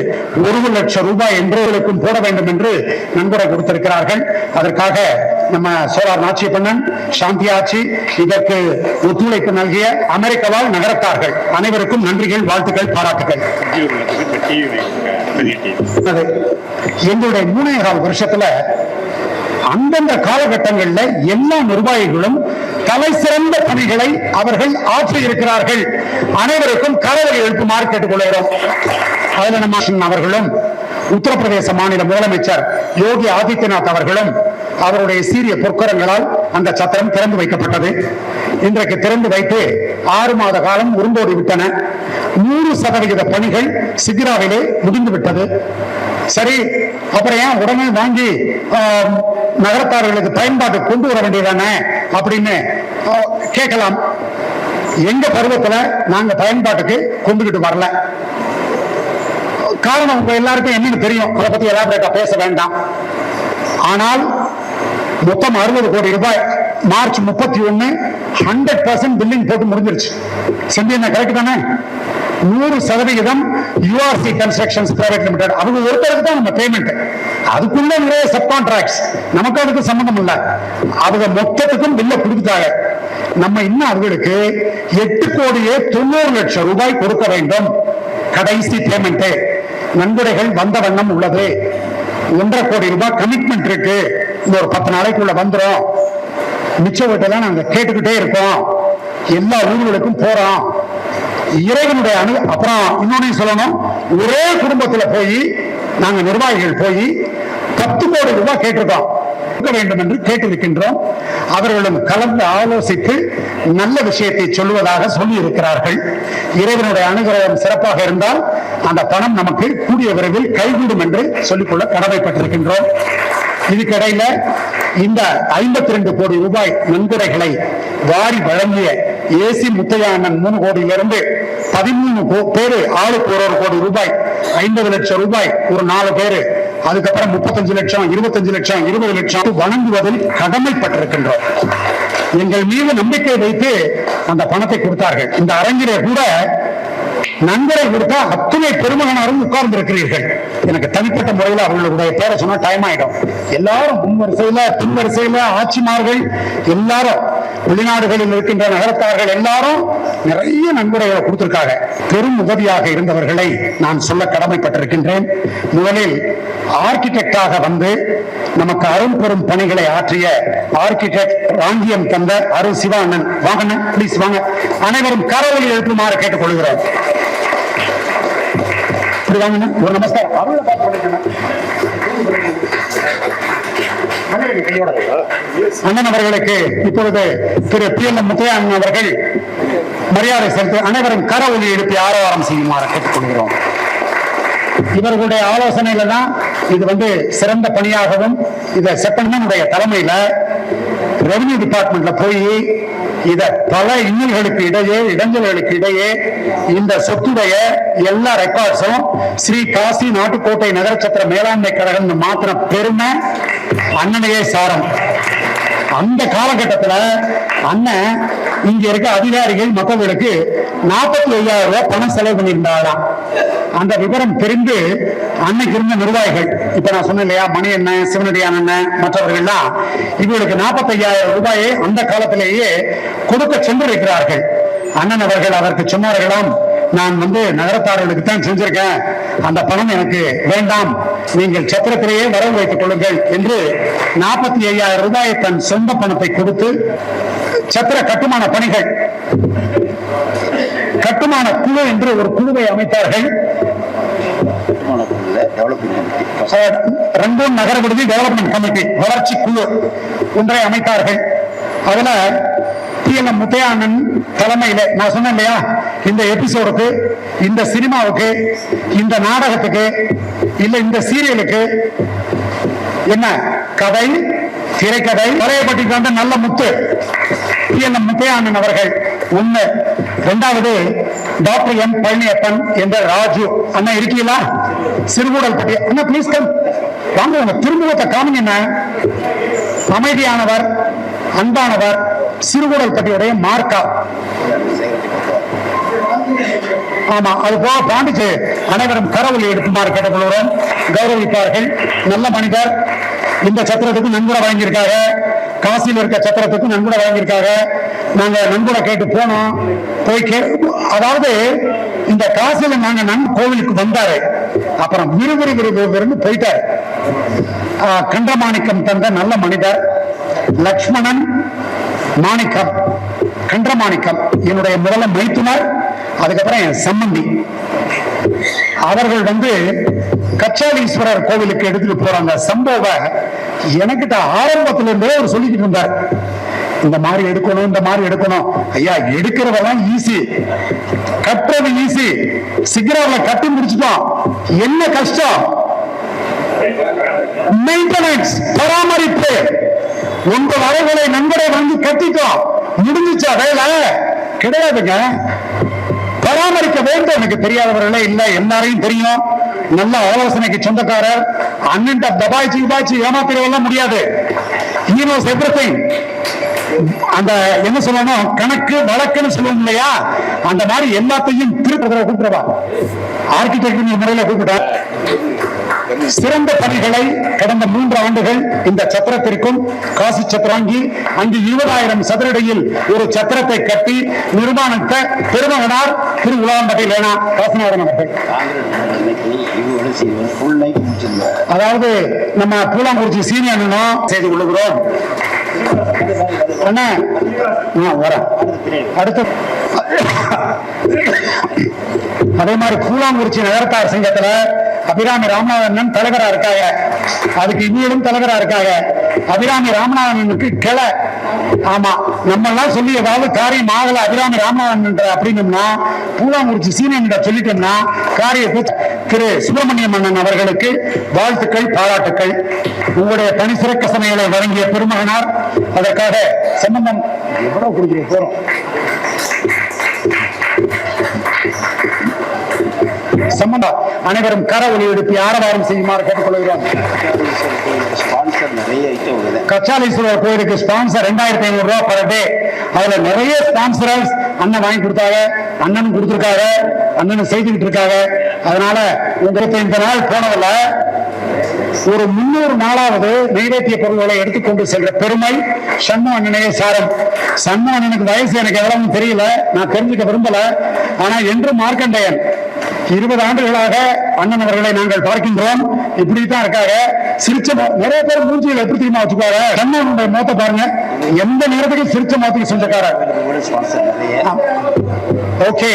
1 லட்சம் ரூபாய் என்றவர்களுக்கும் போட வேண்டும் என்று நன்கொடை கொடுத்திருக்கிறார்கள். அதற்காக நம்ம சோலார் நாச்சியப்பண்ணன், சாந்தி ஆட்சி, இதற்கு ஒத்துழைப்பு நல்கிய அமெரிக்காவால் நகரத்தார்கள் அனைவருக்கும் நன்றிகள், வாழ்த்துக்கள், பாராட்டுகள். எங்களுடைய 3.25 வருஷத்துல அந்தந்த காலகட்டங்களில் எல்லா நிர்வாகிகளும் தலை சிறந்த பணிகளை அவர்கள் ஆற்றி இருக்கிறார்கள். அனைவருக்கும் கரவொலி எழுப்புமாறு கேட்டுக்கொள்கிறோம். அதுல நம்ம அவர்களும் உத்தரப்பிரதேச மாநில முதலமைச்சர் யோகி ஆதித்யநாத் அவர்களும் அவருடைய சீரிய பொற்கரங்களால் அந்த சத்திரம் திறந்து வைக்கப்பட்டது. இன்றைக்கு திறந்து வைத்து 6 மாத காலம் உருண்டோடி விட்டன. 100% பணிகள் சிகிராவிலே முடிந்து விட்டது. சரி, அப்புறம் ஏன் உடனே வாங்கி நகரத்தார்களுக்கு பயன்பாட்டு கொண்டு வர வேண்டியதானே அப்படின்னு கேட்கலாம். எங்க பருவத்துல நாங்க பயன்பாட்டுக்கு கொண்டுகிட்டு வரல. காரணம் உங்க எல்லாருக்கும் என்னன்னு தெரியும், அதை பத்தி எலாபரேட்டா பேச வேண்டாம். ஆனால் மொத்தம் 60 கோடி ரூபாய் மார்ச் 31 100% பில்லிங் போட்டு முடிஞ்சிருச்சு. செம்பி என்ன கரெக்ட் தானே? 100% யூஆர்சி கன்ஸ்ட்ரக்ஷன்ஸ் பிரைவேட் லிமிடெட் அவங்க ஒருத்தருக்கு தான் நம்ம பேமெண்ட். அதுக்குள்ள நிறைய சப் கான்ட்ராக்ட்ஸ், நமக்கு அதுக்கு சம்பந்தம் இல்லை. அவங்க மொத்தத்துக்கும் பில்ல கொடுத்துட்டாங்க. நம்ம இன்னும் அவர்களுக்கு 8,90,00,000 ரூபாய் கொடுக்க வேண்டும். கடைசி பேமெண்ட் நன்கொடைகள் வந்த வண்ணம் உள்ளது. 1.5 கோடி ரூபாய் கமிட்மெண்ட் இருக்கு. இந்த ஒரு 10 நாளைக்குள்ள வந்துடும். மிச்ச வீட்டெல்லாம் நாங்க கேட்டுக்கிட்டே இருக்கோம். எல்லா ஊர்களுக்கும் போறோம். இறைவனுடைய அப்புறம் இன்னொன்னு சொல்லணும், ஒரே குடும்பத்துல போய் நாங்க நிர்வாகிகள் போய் 10 கோடி ரூபாய் கேட்டிருக்கோம், கொடுக்க வேண்டும் என்று கேட்டிருக்கின்றோம். அவர்களும் கலந்து ஆலோசித்து நல்ல விஷயத்தை சொல்லுவதாக சொல்லி இருக்கிறார்கள். இறைவனுடைய அனுகிரகம் சிறப்பாக இருந்தால் அந்த பணம் நமக்கு கூடிய விரைவில் கைகூடும் என்று சொல்லிக்கொள்ள கடமைப்பட்டிருக்கின்றோம். இதுக்கிடையில இந்த 52 கோடி ரூபாய் நன்கொடைகளை வாரி வழங்கிய ஏசி முத்தையா அண்ணன் 3 கோடியிலிருந்து 13 பேரு ஆளுக்கு 1 கோடி ரூபாய், 50 லட்சம் ரூபாய் ஒரு 4 பேரு, அதுக்கப்புறம் 35 லட்சம், 25 லட்சம், 20 லட்சம் வழங்குவதில் கடமைப்பட்டிருக்கின்றோம். எங்கள் மீது நம்பிக்கை வைத்து அந்த பணத்தை கொடுத்தார்கள். இந்த அரங்கிலே கூட நன்கொடை கொடுத்தா அத்துணை பெருமகனாரும் உட்கார்ந்து இருக்கிறீர்கள். எனக்கு தனிப்பட்ட முறையில் அவர்களுடைய பேரை சொன்னா டைம் ஆயிடும். எல்லாரும் முன்வரிசையில பின்வரிசையில ஆட்சிமார்கள் எல்லாரும், வெளிநாடுகளில் இருக்கின்ற நகரத்தார்கள் எல்லாரும் நிறைய நன்கொடைகளை கொடுத்திருக்காங்க. பெரும் உதவியாக இருந்தவர்களை நான் சொல்ல கடமைப்பட்டிருக்கின்றேன். முதலில் ஆர்கிடெக்டாக வந்து நமக்கு அரும் பெரும் பணிகளை ஆற்றிய ஆர்கிடெக்ட் ராங்கியம் தந்த அருள் சிவா அண்ணன், வாங்க ப்ளீஸ் வாங்க. அனைவரும் கரவொலி எழுப்புமாறு கேட்டுக்கொள்கிறோம். ஒரு நமஸ்காரம். அண்ணன் அவர்களுக்கு இப்பொழுது திரு PLM முத்தையா அண்ணன் அவர்கள் மரியாதை செலுத்தி அனைவரும் கரவொலி எழுப்பி ஆரவாரம் செய்யுமாறு கேட்டுக்கொள்கிறோம். இவர்களுடைய ஆலோசனையில தான் இது சிறந்த பணியாகவும், இத செப்பனுடைய தலைமையில ரெவன்யூ டிபார்ட்மெண்ட்ல போய் இத பல இன்னல்களுக்கு இடையே, இடைஞ்சல்களுக்கு இடையே இந்த சொத்துடைய எல்லா ரெக்கார்ட்ஸும் ஸ்ரீ காசி நாட்டுக்கோட்டை நகரச்சத்திர மேலாண்மை கழகம் மாத்திர பெருமை அண்ணனையே சாரம். அந்த காலகட்டத்துல அண்ணன் இங்க இருக்க அதிகாரிகள் மற்றவர்களுக்கு 45,000 ரூபாய் பணம் செலவு பண்ணியிருந்தாராம். அந்த விவரம் தெரிந்து அன்னைக்கு இருந்த நிர்வாகிகள், இப்ப நான் சொன்னேன் இல்லையா, மணி அண்ணன், சிவனடியான் அண்ணன், மற்றவர்கள்லாம் இவர்களுக்கு 45,000 ரூபாயை அந்த காலத்திலேயே கொடுக்க சென்றிருக்கிறார்கள். அண்ணன் அவர்கள் அதற்கு சொன்னார்களாம், நான் நகரத்தார்களுக்கு தான் செஞ்சிருக்கேன், அந்த பணம் எனக்கு வேண்டாம், நீங்கள் சத்திரத்திலேயே வரவு வைத்துக் கொள்ளுங்கள் என்று 45,000 ரூபாயை தன் சொந்த பணத்தை கொடுத்து சத்திர கட்டுமான பணிகள், கட்டுமான குழு என்று ஒரு குழுவை அமைத்தார்கள். ரங்கூன் நகர விடுதி டெவலப்மெண்ட் கமிட்டி வளர்ச்சி குழு ஒன்றை அமைத்தார்கள். அதுல PLM முத்தையா அண்ணன் தலைமையில, நான் சொன்னேன் இல்லையா, இந்த எபிசோடுக்கு, இந்த சினிமாவுக்கு, இந்த நாடகத்துக்கு, இல்ல இந்த சீரியலுக்கு என்ன கதை, திரைக்கதை வரையப்பட்டிருக்க வந்த நல்ல முத்து PLM முத்தையா அண்ணன் அவர்கள் ஒண்ணு. இரண்டாவது டாக்டர் M பழனியப்பன் என்ற ராஜு அண்ணன் இருக்கீங்களா, சிறுகூடல்பட்டி அண்ணா பிளீஸ் கம் வாங்க, உங்க திருமுகத்தை காமிங்க. அமைதியானவர், அன்பானவர், சிறுகூடல்பட்டியுடைய மார்க்கா. ஆமா, அது போக பாண்டிச்சு அனைவரும் கரவொலி எடுக்குமாறு கேட்டுக்கொள்கிறோம். கௌரவிப்பார்கள். நல்ல மனிதர். இந்த சத்திரத்துக்கு நன்கொடை வாங்கியிருக்காங்க, காசியில் இருக்க சத்திரத்துக்கு நன்கொடை வாங்கியிருக்காங்க. நாங்க நன்கொடை கேட்டு போனோம். போய் அதாவது இந்த காசியில நாங்க கோவிலுக்கு வந்தாரு, அப்புறம் விறுவிறுவிறுவிறுன்னு போயிட்டாரு. கண்டமாணிக்கம் தந்த நல்ல மனிதர் லக்ஷ்மணன் மாணிக்கம், கண்டமாணிக்கம் என்னுடைய முதல மைத்துனர், அதுக்கப்புறம் என் சம்பந்தி. அவர்கள் கச்சாலீஸ்வரர் கோவிலுக்கு எடுத்துட்டு போறாங்க. சம்பவ எனக்கிட்ட ஆரம்பத்துல இருந்தே அவர் சொல்லிக்கிட்டு இருந்தார், இந்த மாதிரி எடுக்கணும், இந்த மாதிரி எடுக்கணும். ஐயா, எடுக்கிறதெல்லாம் ஈஸி, கட்டுறது ஈஸி. சிகராவில் கட்டி முடிச்சுட்டோம், என்ன கஷ்டம்? மெயின்டெனன்ஸ், பராமரிப்பு. 9 அறைகளை நன்கொடை வாங்கி கட்டிட்டோம், முடிஞ்சிச்சா வேலை? கிடையாதுங்க. பராமரிக்க வேண்டும். எனக்கு தெரியாதவர்களே இல்ல, எல்லாரையும் தெரியும். நல்ல ஆலோசனைக்கு சொந்தக்காரர். அண்ணன் தபாய்ச்சி ஏமாத்திரவெல்லாம் முடியாது. He knows everything. அந்த என்ன சொல்லணும், கணக்கு வழக்குன்னு சொல்லுவோம் இல்லையா, அந்த மாதிரி எல்லாத்தையும் திருப்பதில கூப்பிடுவா. ஆர்கிடெக்ட் முறையில கூப்பிட்ட சிறந்த பணிகளை கடந்த 3 ஆண்டுகள் இந்த சத்திரத்திற்கும் காசி சத்திராங்கி அங்கு 20,000 சதுரடியில் ஒரு சத்திரத்தை கட்டி நிர்மாணித்த பெருமகனார் திரு உலாம்பட்டி லேனா காசிநாதன் அவர்கள். அதாவது நம்ம பூலாங்குறிச்சி சீனியனும் செய்து கொள்ளுகிறோம். அண்ணா வரேன். அடுத்த அதே மாதிரி பூலாங்குறிச்சி நகரத்தார் சங்கத்துல அபிராமி ராமநாதன் தலைவரா இருக்காங்க. அதுக்கு இன்னும் தலைவரா இருக்காங்க. அபிராமி ராமநாதனுக்கு கிளை. ஆமா, நம்ம எல்லாம் சொல்லி ஏதாவது காரியம் ஆகல அபிராமி ராமநாதன் அப்படின்னம்னா பூலாங்குறிச்சி சீனியன் சொல்லிட்டோம்னா காரியத்தை திரு சுப்பிரமணியம் அண்ணன் அவர்களுக்கு வாழ்த்துக்கள், பாராட்டுக்கள். உங்களுடைய பணி சிறக்க சமையலை வழங்கிய பெருமகனார். அதற்காக சம்பந்தம் எவ்வளவு கொடுக்கிற போறோம். சம்பந்தம் அனைவரும் கர ஒலி எழுப்பி ஆரவாரம் செய்யுமாறு கேட்டுக்கொள்கிறோம். கச்சாலீஸ்வரர் கோயிலுக்கு ஸ்பான்சர் 2,500 ரூபாய் பர் டே. அதுல நிறைய ஸ்பான்சர்ஸ் அண்ணன் வாங்கி கொடுத்தாங்க, அண்ணனும் கொடுத்திருக்காங்க, அண்ணனும் செய்துகிட்டு இருக்காங்க. அதனால உங்களுக்கு இந்த நாள் போனதுல ஒரு 300 நாளாவது நைவேத்திய பொருள்களை எடுத்துக்கொண்டு சென்ற பெருமை சண்முக அண்ணனையே சாரும். சண்முக அண்ணனுக்கு வயசு எனக்கு எவ்வளவு தெரியல, நான் தெரிஞ்சுக்க விரும்பல. ஆனா என்று மார்க்கண்டேயன் 20 ஆண்டுகளாக அண்ணன் அவர்களை நாங்கள் பார்க்கின்றோம். இப்படித்தான் இருக்காங்க. சிரிச்ச நிறைய பேர் மூஞ்சியில் எப்படி தெரியுமா வச்சுக்காரு. அண்ணனுடைய முகத்தை பாருங்க, எந்த நேரத்துக்கும் சிரிச்ச முகத்துக்கு சொந்தக்காரர். ஓகே,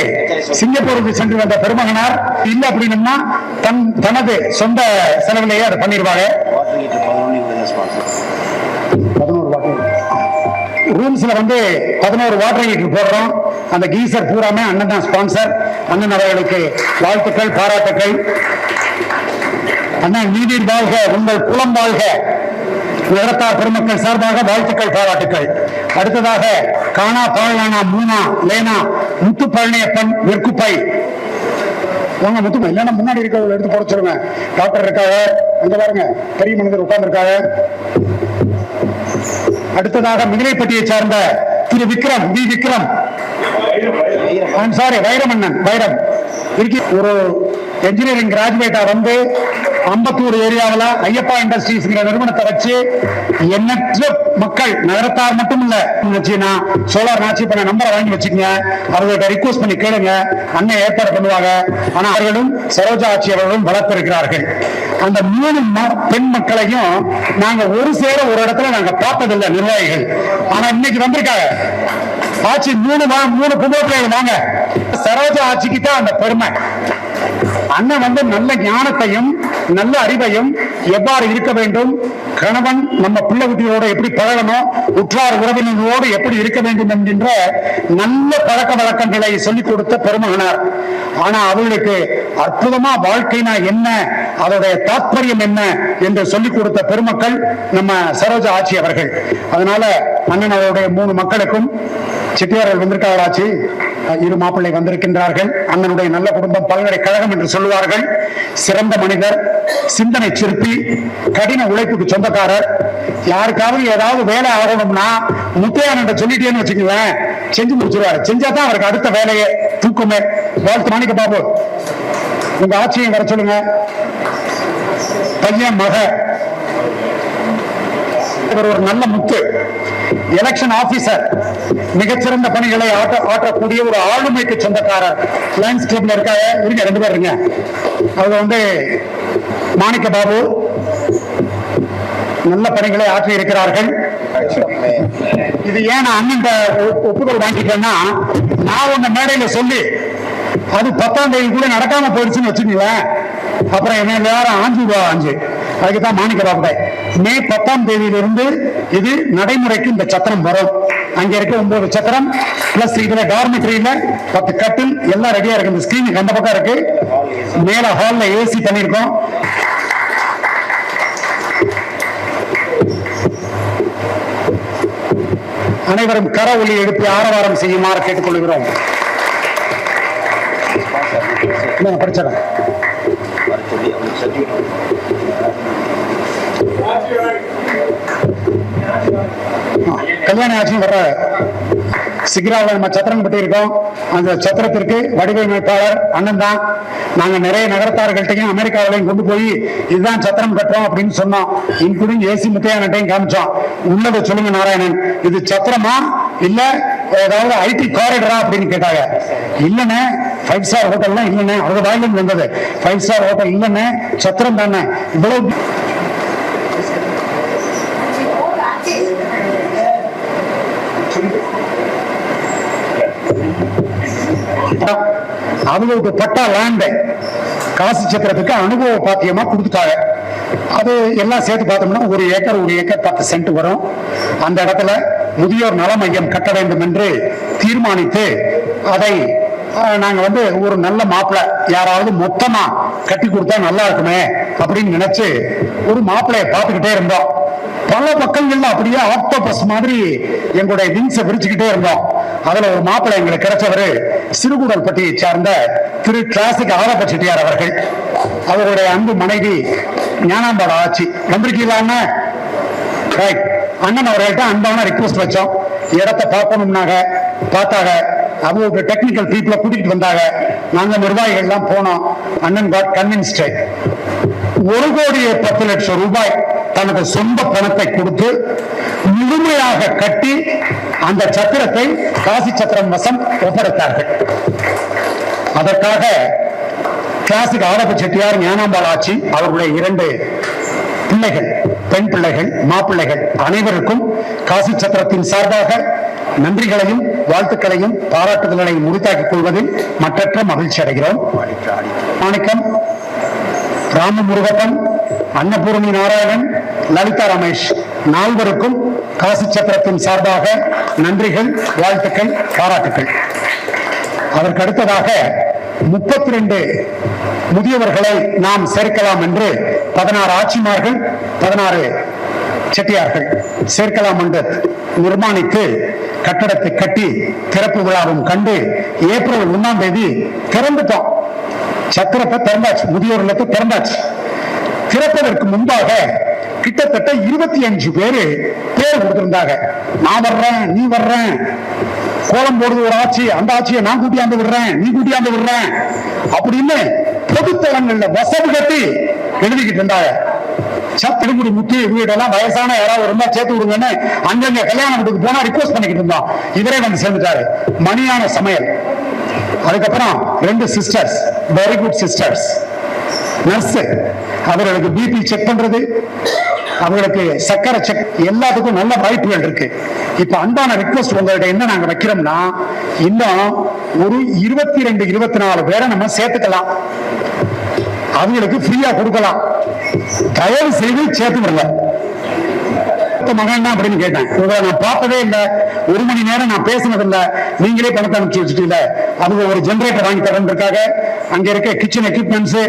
சிங்கப்பூருக்கு சென்று வந்த பெருமகனார் இல்ல அப்படின்னா தனது சொந்த செலவிலேயே அதை பண்ணிடுவாங்க. 11 வாட்டர் ரூம்ஸ்ல 11 வாட்டர் ஹீட்டர் போடுறோம். அந்த கீசர் பூராமே அண்ணன் தான் ஸ்பான்சர். அண்ணன் அவர்களுக்கு வாழ்த்துக்கள், பாராட்டுக்கள். அண்ணன் நீதிர் வாழ்க, உங்கள் குலம் வாழ்க. நகரத்தார் பெருமக்கள் சார்பாக வாழ்த்துக்கள், பாராட்டுக்கள். அடுத்ததாக காணா பாழானா மூனா லேனா முத்து பழனியப்பன் நெற்குப்பை. வாங்க முத்துமா, இல்லைன்னா முன்னாடி இருக்கிறவங்க எடுத்து போட சொல்லுங்க. டாக்டர் இருக்காங்க, அங்க பாருங்க பெரிய மனிதர் உட்கார்ந்து இருக்காங்க. அடுத்ததாக மிதிலைப்பட்டியை சார்ந்த திரு விக்ரம், வி விக்ரம், சாரி வைரமண்ணன், வைரம் ஒரு என்ஜினியரிங் கிராஜுவேட்டா அம்பத்தூர் ஏரியாவில் ஐயப்பா இண்டஸ்ட்ரீஸ் நிறுவனத்தை வச்சு எண்ணற்ற மக்கள், நகரத்தார் மட்டும் இல்ல, சோலார் நாச்சி பண்ண நம்பரை வாங்கி வச்சுக்கங்க. அவர்கள்ட்ட ரிக்வஸ்ட் பண்ணி கேளுங்க, அண்ணன் ஏற்பாடு பண்ணுவாங்க. ஆனா அவர்களும் சரோஜா ஆட்சி அவர்களும் வளர்த்திருக்கிறார்கள். அந்த 3 பெண் மக்களையும் நாங்க ஒரு சேர ஒரு இடத்துல நாங்க பார்த்ததில்லை நிர்வாகிகள். ஆனா இன்னைக்கு வந்திருக்காங்க. ஆட்சி 3 பொதுப்பிள்ளைகள் வாங்க. சரோஜா ஆட்சிக்கு தான் அந்த பெருமை. அண்ணன் நல்ல ஞானத்தையும் நல்ல அறிவையும் எவ்வாறு இருக்க வேண்டும், கணவன் நம்ம பிள்ளை குட்டியோட எப்படி பழகணும், உற்றார் உறவினர்களோடு எப்படி இருக்க வேண்டும் என்கின்ற நல்ல பழக்க வழக்கங்களை சொல்லிக் கொடுத்த பெருமகனார். ஆனா அவர்களுக்கு அற்புதமா வாழ்க்கைனா என்ன, அதோடைய தாற்பயம் என்ன என்று சொல்லிக் கொடுத்த பெருமக்கள் நம்ம சரோஜா ஆட்சி அவர்கள். அதனால அண்ணன் அவருடைய 3 மக்களுக்கும் செட்டியார்கள் வந்திருக்காங்களாச்சு, 2 மாப்பிள்ளை வந்திருக்கின்றார்கள். அண்ணனுடைய நல்ல குடும்பம் பல்கலைக்கழகம் என்று சொல்லுவார்கள். சிறந்த மனிதர், சிந்தனை சிற்பி, கடின உழைப்புக்கு சொந்தக்காரர். யாருக்காவது ஏதாவது வேலை ஆகணும்னா முத்தையான் சொல்லிட்டேன்னு வச்சுக்கங்களேன், செஞ்சு முடிச்சிருவாரு. செஞ்சாதான் அவருக்கு அடுத்த வேலையை தூக்குமே. வாழ்த்து மாணிக்க பாபு, உங்க ஆட்சியை வர சொல்லுங்க. பையன் மக ஒரு நல்ல முத்து, எலெக்ஷன் ஆபீசர், மிகச்சிறந்த பணிகளை ஆற்றக்கூடிய ஒரு ஆளுமைக்கு சொந்தக்காரர். லைன்ஸ் கிளப்ல இருக்காங்க, 2 பேர் இருங்க. அவங்க மாணிக்க பாபு நல்ல பணிகளை ஆற்றி இருக்கிறார்கள். இது ஏன் நான் அண்ணன் ஒப்புதல் வாங்கிட்டேன்னா, நான் உங்க மேடையில சொல்லி அது 10ஆம் தேதி கூட நடக்காம போயிடுச்சுன்னு வச்சுக்கீங்களேன், அப்புறம் என்ன எல்லாரும் ஆஞ்சு. அதுக்குதான் மாணிக்க பாபு மே 10ஆம் தேதியிலிருந்து இது நடைமுறைக்கு இந்த சத்திரம் வரும். அங்க இருக்க 9 சத்திரம் பிளஸ் இதுல டார்மிட்டரியில 10 கட்டில் எல்லாம் ரெடியா இருக்கு. இந்த ஸ்கிரீன் அந்த பக்கம் இருக்கு, மேல ஹால்ல ஏசி பண்ணிருக்கோம். அனைவரும் கர ஒலி எழுப்பி ஆரவாரம் செய்யுமாறு கேட்டுக்கொள்கிறோம். நான் படிச்சிடறேன். கல்யாணம் ஆச்சுன்னு வர்ற சிக்ராவில் நம்ம சத்திரம் பட்டி இருக்கோம். அந்த சத்திரத்திற்கு வடிவமைப்பாளர் அண்ணன் தான். நாங்க நிறைய நகரத்தார்கள்ட்டையும் அமெரிக்காவிலையும் கொண்டு போய் இதுதான் சத்திரம் கட்டுறோம் அப்படின்னு சொன்னோம். இன்க்ளூடிங் ஏசி முத்தையானட்டையும் காமிச்சோம். உள்ளதை சொல்லுங்க நாராயணன், இது சத்திரமா இல்ல ஏதாவது ஐடி காரிடரா அப்படின்னு கேட்டாங்க. இல்லன்னு 5 ஸ்டார் ஹோட்டல்லாம் இல்லன்னு அவங்க வாயிலிருந்து வந்தது. 5 ஸ்டார் ஹோட்டல் இல்லன்னு சத்திரம் தானே. இவ்வளவு அவங்களுக்கு பட்டா லேண்ட் காசி சத்திரத்துக்கு அனுபவ பாத்தியமா கொடுத்துட்டாங்க. அது எல்லாம் சேர்த்து பார்த்தோம்னா 1 ஏக்கர் 10 சென்ட் வரும். அந்த இடத்துல முதியோர் நல மையம் கட்ட வேண்டும் என்று தீர்மானித்து அதை நாங்க ஒரு நல்ல மாப்பிள்ளை யாராவது மொத்தமா கட்டி கொடுத்தா நல்லா இருக்குமே அப்படின்னு நினைச்சு ஒரு மாப்பிள்ளைய பார்த்துக்கிட்டே இருந்தோம். பல பக்கங்கள்ல அப்படியே ஆக்டோபஸ் மாதிரி எங்களுடைய விங்ஸை விரிச்சுக்கிட்டே இருந்தோம். அதுல ஒரு மாப்பிள்ளை எங்களுக்கு கிடைச்சவரு சிறுகுடல்பட்டியை சார்ந்த திரு கிளாசிக் ஆரப்ப செட்டியார் அவர்கள். அவருடைய அன்பு மனைவி ஞானாம்பாட ஆட்சி. வந்திருக்கீங்களான்னு அண்ணன் அவர்கள்ட்ட அன்பான ரிக்வெஸ்ட் வச்சோம். இடத்தை பார்க்கணும்னாங்க. பார்த்தாங்க. அவங்க டெக்னிக்கல் பீப்புளை கூட்டிட்டு வந்தாங்க. நாங்க நிர்வாகிகள் எல்லாம் போனோம். அண்ணன் காட் கன்வின்ஸ்ட். 1,10,00,000 ரூபாய் தனது சொந்த பணத்தை கொடுத்து முழுமையாக கட்டி அந்த சத்திரத்தை காசி சத்திரம் வசம் ஒப்படைத்தார்கள். அதற்காக கிளாசிக் ஆரப்ப செட்டியார் ஞானாம்பாள் ஆட்சி அவர்களுடைய 2 பிள்ளைகள், பெண் பிள்ளைகள், மாப்பிள்ளைகள் அனைவருக்கும் காசி சத்திரத்தின் சார்பாக நன்றிகளையும் வாழ்த்துக்களையும் பாராட்டுதல்களையும் முடித்தாக்கிக் கொள்வதில் மற்றற்ற மகிழ்ச்சி அடைகிறோம். மாணிக்கம், ராமமுருகப்பன், அன்னபூர்ணி நாராயணன், லலிதா ரமேஷ் 4 காசி சத்திரத்தின் சார்பாக நன்றிகள், வாழ்த்துக்கள், பாராட்டுக்கள். அதற்கு அடுத்ததாக 32 முதியவர்களை நாம் சேர்க்கலாம் என்று 16 ஆட்சிமார்கள் 16 செட்டியார்கள் சேர்க்கலாம் என்று நிர்மாணித்து கட்டடத்தை கட்டி திறப்பு விழாவும் கண்டு ஏப்ரல் 1ஆம் தேதி திறந்துட்டோம். சத்திரத்தை திறந்தாச்சு, முதியோர் இல்லத்தை திறந்தாச்சு. திறப்பதற்கு முன்பாக கிட்டத்தட்ட 25 பேர் கொடுத்திருந்தாங்க. நான் வர்றேன், நீ வர்றேன், கோலம் போடுறது ஒரு ஆட்சி, அந்த ஆட்சியை நான் கூட்டியாந்து விடுறேன், நீ கூட்டியாந்து விடுறேன் அப்படின்னு பொதுத்தளங்கள்ல வசதி கட்டி எழுதிக்கிட்டு இருந்தாங்க. சத்திரங்குடி முக்கிய வீடெல்லாம் வயசான யாராவது இருந்தா சேர்த்து விடுங்கன்னு அங்கங்க கல்யாண வீட்டுக்கு போனா ரிக்வெஸ்ட் பண்ணிக்கிட்டு இருந்தோம். இவரே சேர்ந்துட்டாரு. மணியான சமையல். அதுக்கப்புறம் 2 sisters, very good sisters, nurse, அவர்களுக்கு பிபி செக் பண்றது, அவங்களுக்கு சக்கரை செக், எல்லாத்துக்கும் நல்ல வாய்ப்புகள் இருக்கு. இப்ப அன்பான ரிக்வெஸ்ட் உங்கள்ட்ட என்ன நாங்க வைக்கிறோம்னா, இன்னும் ஒரு 22-24 பேரை நம்ம சேர்த்துக்கலாம். அவங்களுக்கு ஃப்ரீயா கொடுக்கலாம். தயவு செய்து சேர்த்து விடுங்க. மகன் அப்படின்னு கேட்டேன். உங்களை நான் பார்த்ததே இல்லை, 1 மணி நேரம் நான் பேசினது இல்லை, நீங்களே பணத்தை அனுப்பிச்சு வச்சுட்டீங்க. அவங்க ஒரு ஜெனரேட்டர் வாங்கி தரதுக்காக அங்க இருக்க kitchen equipments,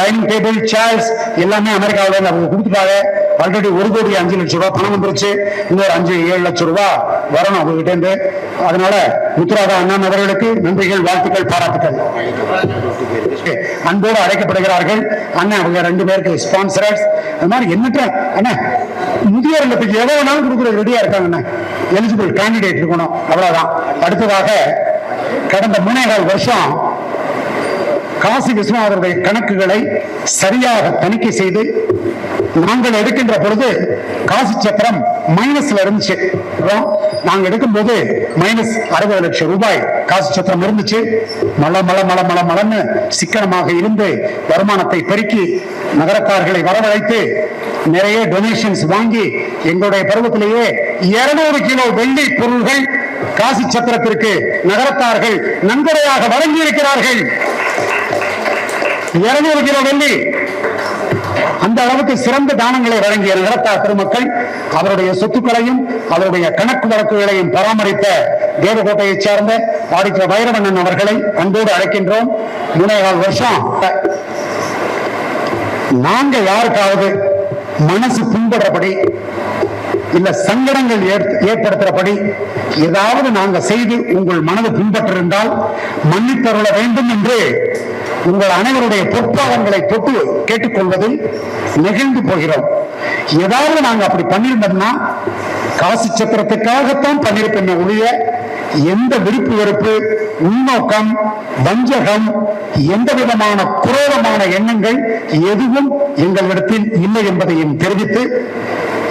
dining table, chairs எல்லாமே அமெரிக்காவில அவங்க கொடுத்துட்டாங்க. ஆல்ரெடி 1,05,00,000 ரூபாய் பணம் வந்துருச்சு. இன்னொரு 5-7 லட்சம் ரூபாய் வரணும் அவங்க கிட்ட இருந்து. அதனால முத்துராதா அண்ணன் அவர்களுக்கு நன்றிகள், வாழ்த்துக்கள், பாராட்டுக்கள். அன்போடு அழைக்கப்படுகிறார்கள். அண்ணன் அவங்க 2 பேருக்கு ஸ்பான்சரர்ஸ். அது மாதிரி என்னட்ட அண்ணா முதியோர் இல்லத்துக்கு எவ்வளவு வேணாலும் கொடுக்குற ரெடியா இருக்காங்க. எலிஜிபிள் கேண்டிடேட் இருக்கணும், அவ்வளவுதான். அடுத்ததாக கடந்த 3.25 வருஷம் காசி விஸ்வநாதருடைய கணக்குகளை சரியாக தணிக்கை செய்து நாங்கள் எடுக்கின்ற பொழுது காசி சத்திரம் மைனஸ்ல இருந்துச்சு. நாங்கள் எடுக்கும் போது -60 லட்சம் ரூபாய் காசி சத்திரம் இருந்துச்சு. மலன்னு சிக்கனமாக இருந்து வருமானத்தை பெருக்கி நகரத்தார்களை வரவழைத்து நிறைய டொனேஷன்ஸ் வாங்கி எங்களுடைய பருவத்திலேயே 200 கிலோ வெள்ளி பொருள்கள் காசி சத்திரத்திற்கு நகரத்தார்கள் நன்கொடையாக வழங்கி இருக்கிறார்கள். 200 கிலோ வெள்ளி. அந்த அளவுக்கு சிறந்த தானங்களை வழங்கிய நகரத்தார் பெருமக்கள் அவருடைய சொத்துக்களையும் அவருடைய கணக்கு வழக்குகளையும் பராமரித்த தேவகோட்டையை சேர்ந்த ஆடிட்டர் வைரவண்ணன் அவர்களை அன்போடு அழைக்கின்றோம். 3.25 வருஷம் நாங்க யாருக்காவது மனசு புண்படுறபடி இல்ல சங்கடங்கள் ஏற்படுத்துறபடி ஏதாவது நாங்க செய்து உங்கள் மனது புண்பட்டிருந்தால் மன்னித்தருள வேண்டும் என்று உங்கள் அனைவருடைய பொற்பாதங்களை தொட்டு கேட்டுக்கொள்வதில் நெகிழ்ந்து போகிறோம். ஏதாவது நாங்க அப்படி பண்ணியிருந்தோம்னா காசி சத்திரத்துக்காகத்தான் பண்ணியிருப்பேன் ஒழிய எந்த விருப்பு வெறுப்பு, உள்நோக்கம், வஞ்சகம், எந்த விதமான குரோதமான எண்ணங்கள் எதுவும் எங்களிடத்தில் இல்லை என்பதையும் தெரிவித்து,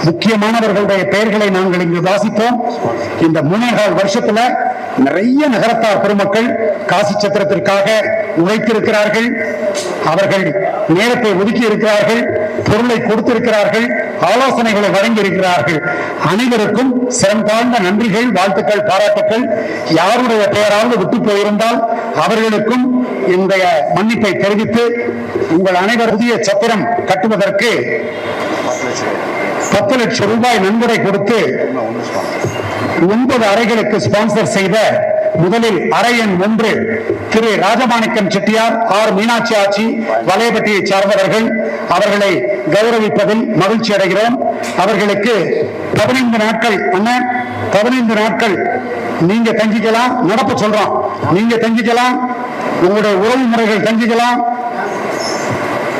முக்கியமானவர்களுடைய பெயர்களை நாங்கள் இங்கு வாசிப்போம். இந்த 3.25 வருஷத்துல நிறைய நகரத்தார் பெருமக்கள் காசி சத்திரத்திற்காக உழைத்திருக்கிறார்கள். அவர்கள் நேரத்தை ஒதுக்கி இருக்கிறார்கள், பொருளை கொடுத்திருக்கிறார்கள், ஆலோசனைகளை வழங்கி இருக்கிறார்கள். அனைவருக்கும் சிரம் தாழ்ந்த நன்றிகள், வாழ்த்துக்கள், பாராட்டுக்கள். யாருடைய பெயராவது விட்டு போயிருந்தால் அவர்களுக்கும் இந்த மன்னிப்பை தெரிவித்து, உங்கள் அனைவர் புதிய சத்திரம் கட்டுவதற்கு 10 லட்சம் ரூபாய் நன்கொடை கொடுத்து 9 அறைகளுக்கு ஸ்பான்சர் செய்த முதலில் அறை எண் 1 திரு ராஜமாணிக்கம் செட்டியார், ஆர் மீனாட்சி ஆட்சி, வலையப்பட்டியை சார்ந்தவர்கள், அவர்களை கௌரவிப்பதில் மகிழ்ச்சி அடைகிறோம். அவர்களுக்கு 15 நாட்கள், அண்ணன் 15 நாட்கள் நீங்க தங்கிக்கலாம், நடப்பு சொல்றோம், நீங்க தங்கிக்கலாம், உங்களுடைய உறவு முறைகள் தங்கிக்கலாம்,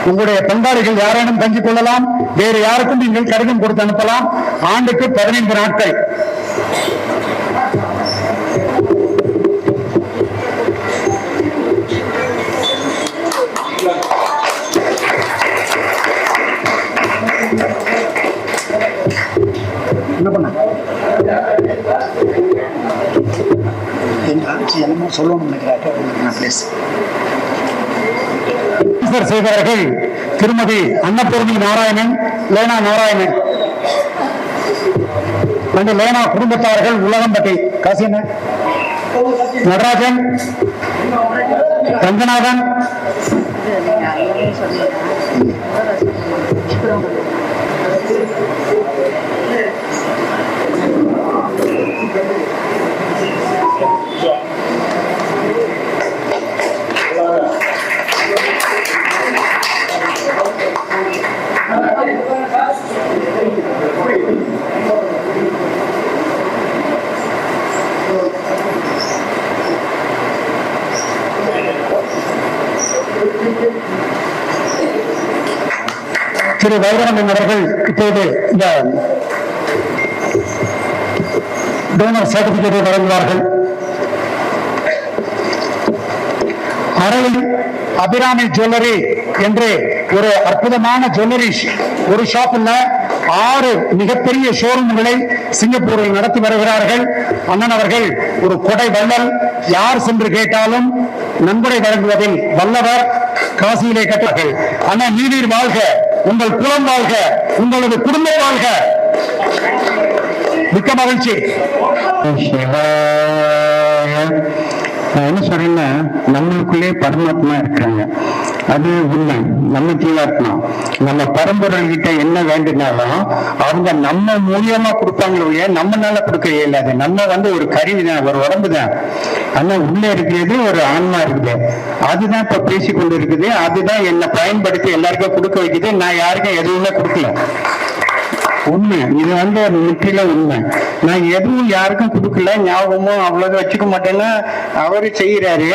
உங்களுடைய பங்காளிகள் யாரேனும் தங்கிக் கொள்ளலாம், வேறு யாருக்கும் நீங்கள் கடிதம் கொடுத்து அனுப்பலாம். ஆண்டுக்கு 15 நாட்கள். என்ன பண்ண என்னமோ சொல்லணும் நினைக்கிறார்கள். செய்தவர்கள் திருமதி அன்னபூர்ணி நாராயணன், லேனா நாராயணன், லேனா குடும்பத்தார்கள், உலகம்பட்டி, காசின நடராஜன், ரங்கநாதன், திரு வைரவன் அவர்கள் இப்போது இந்த டோனர் சர்டிபிகேட்டை வழங்குவார்கள். அறையில் அபிராமி ஜுவல்லரி என்று ஒரு அற்புதமான ஜுவல்லரி ஒரு ஷாப் இல்ல, 6 மிகப்பெரிய ஷோரூம்களை சிங்கப்பூரில் நடத்தி வருகிறார்கள். அண்ணன் அவர்கள் ஒரு கொடை வள்ளல், யார் சென்று கேட்டாலும் நன்கொடை வழங்குவதில் வல்லவர். காசியிலே கட்டார்கள். அண்ணன் நீர் வாழ்க, உங்கள் குலம் வாழ்க, உங்களது குடும்பம் வாழ்க. மிக்க மகிழ்ச்சி. நான் என்ன சொல்றேன்னா, நம்மளுக்குள்ளே பரமாத்மா இருக்காங்க, அது உண்மை. நம்ம ஜீவாத்மா, நம்ம பரம்பொருள்கிட்ட என்ன வேண்டுனாலும் அவங்க நம்ம மூலியமா கொடுப்பாங்களே, நம்மளால கொடுக்க இயலாது. நம்ம ஒரு கருவி தான், ஒரு உடம்பு தான். ஆனா உள்ளே இருக்கிறது ஒரு ஆன்மா இருக்குது, அதுதான் இப்ப பேசிக்கொண்டு இருக்குது. அதுதான் என்னை பயன்படுத்தி எல்லாருக்கும் கொடுக்க வைக்குது. நான் யாருக்கும் எதுவுமே கொடுக்கல. உண்மை இது முற்றிலும் உண்மை. நான் எதுவும் யாருக்கும் கொடுக்கல, ஞாபகமும் அவ்வளவு வச்சுக்க மாட்டேன்னா அவரு செய்யறாரு,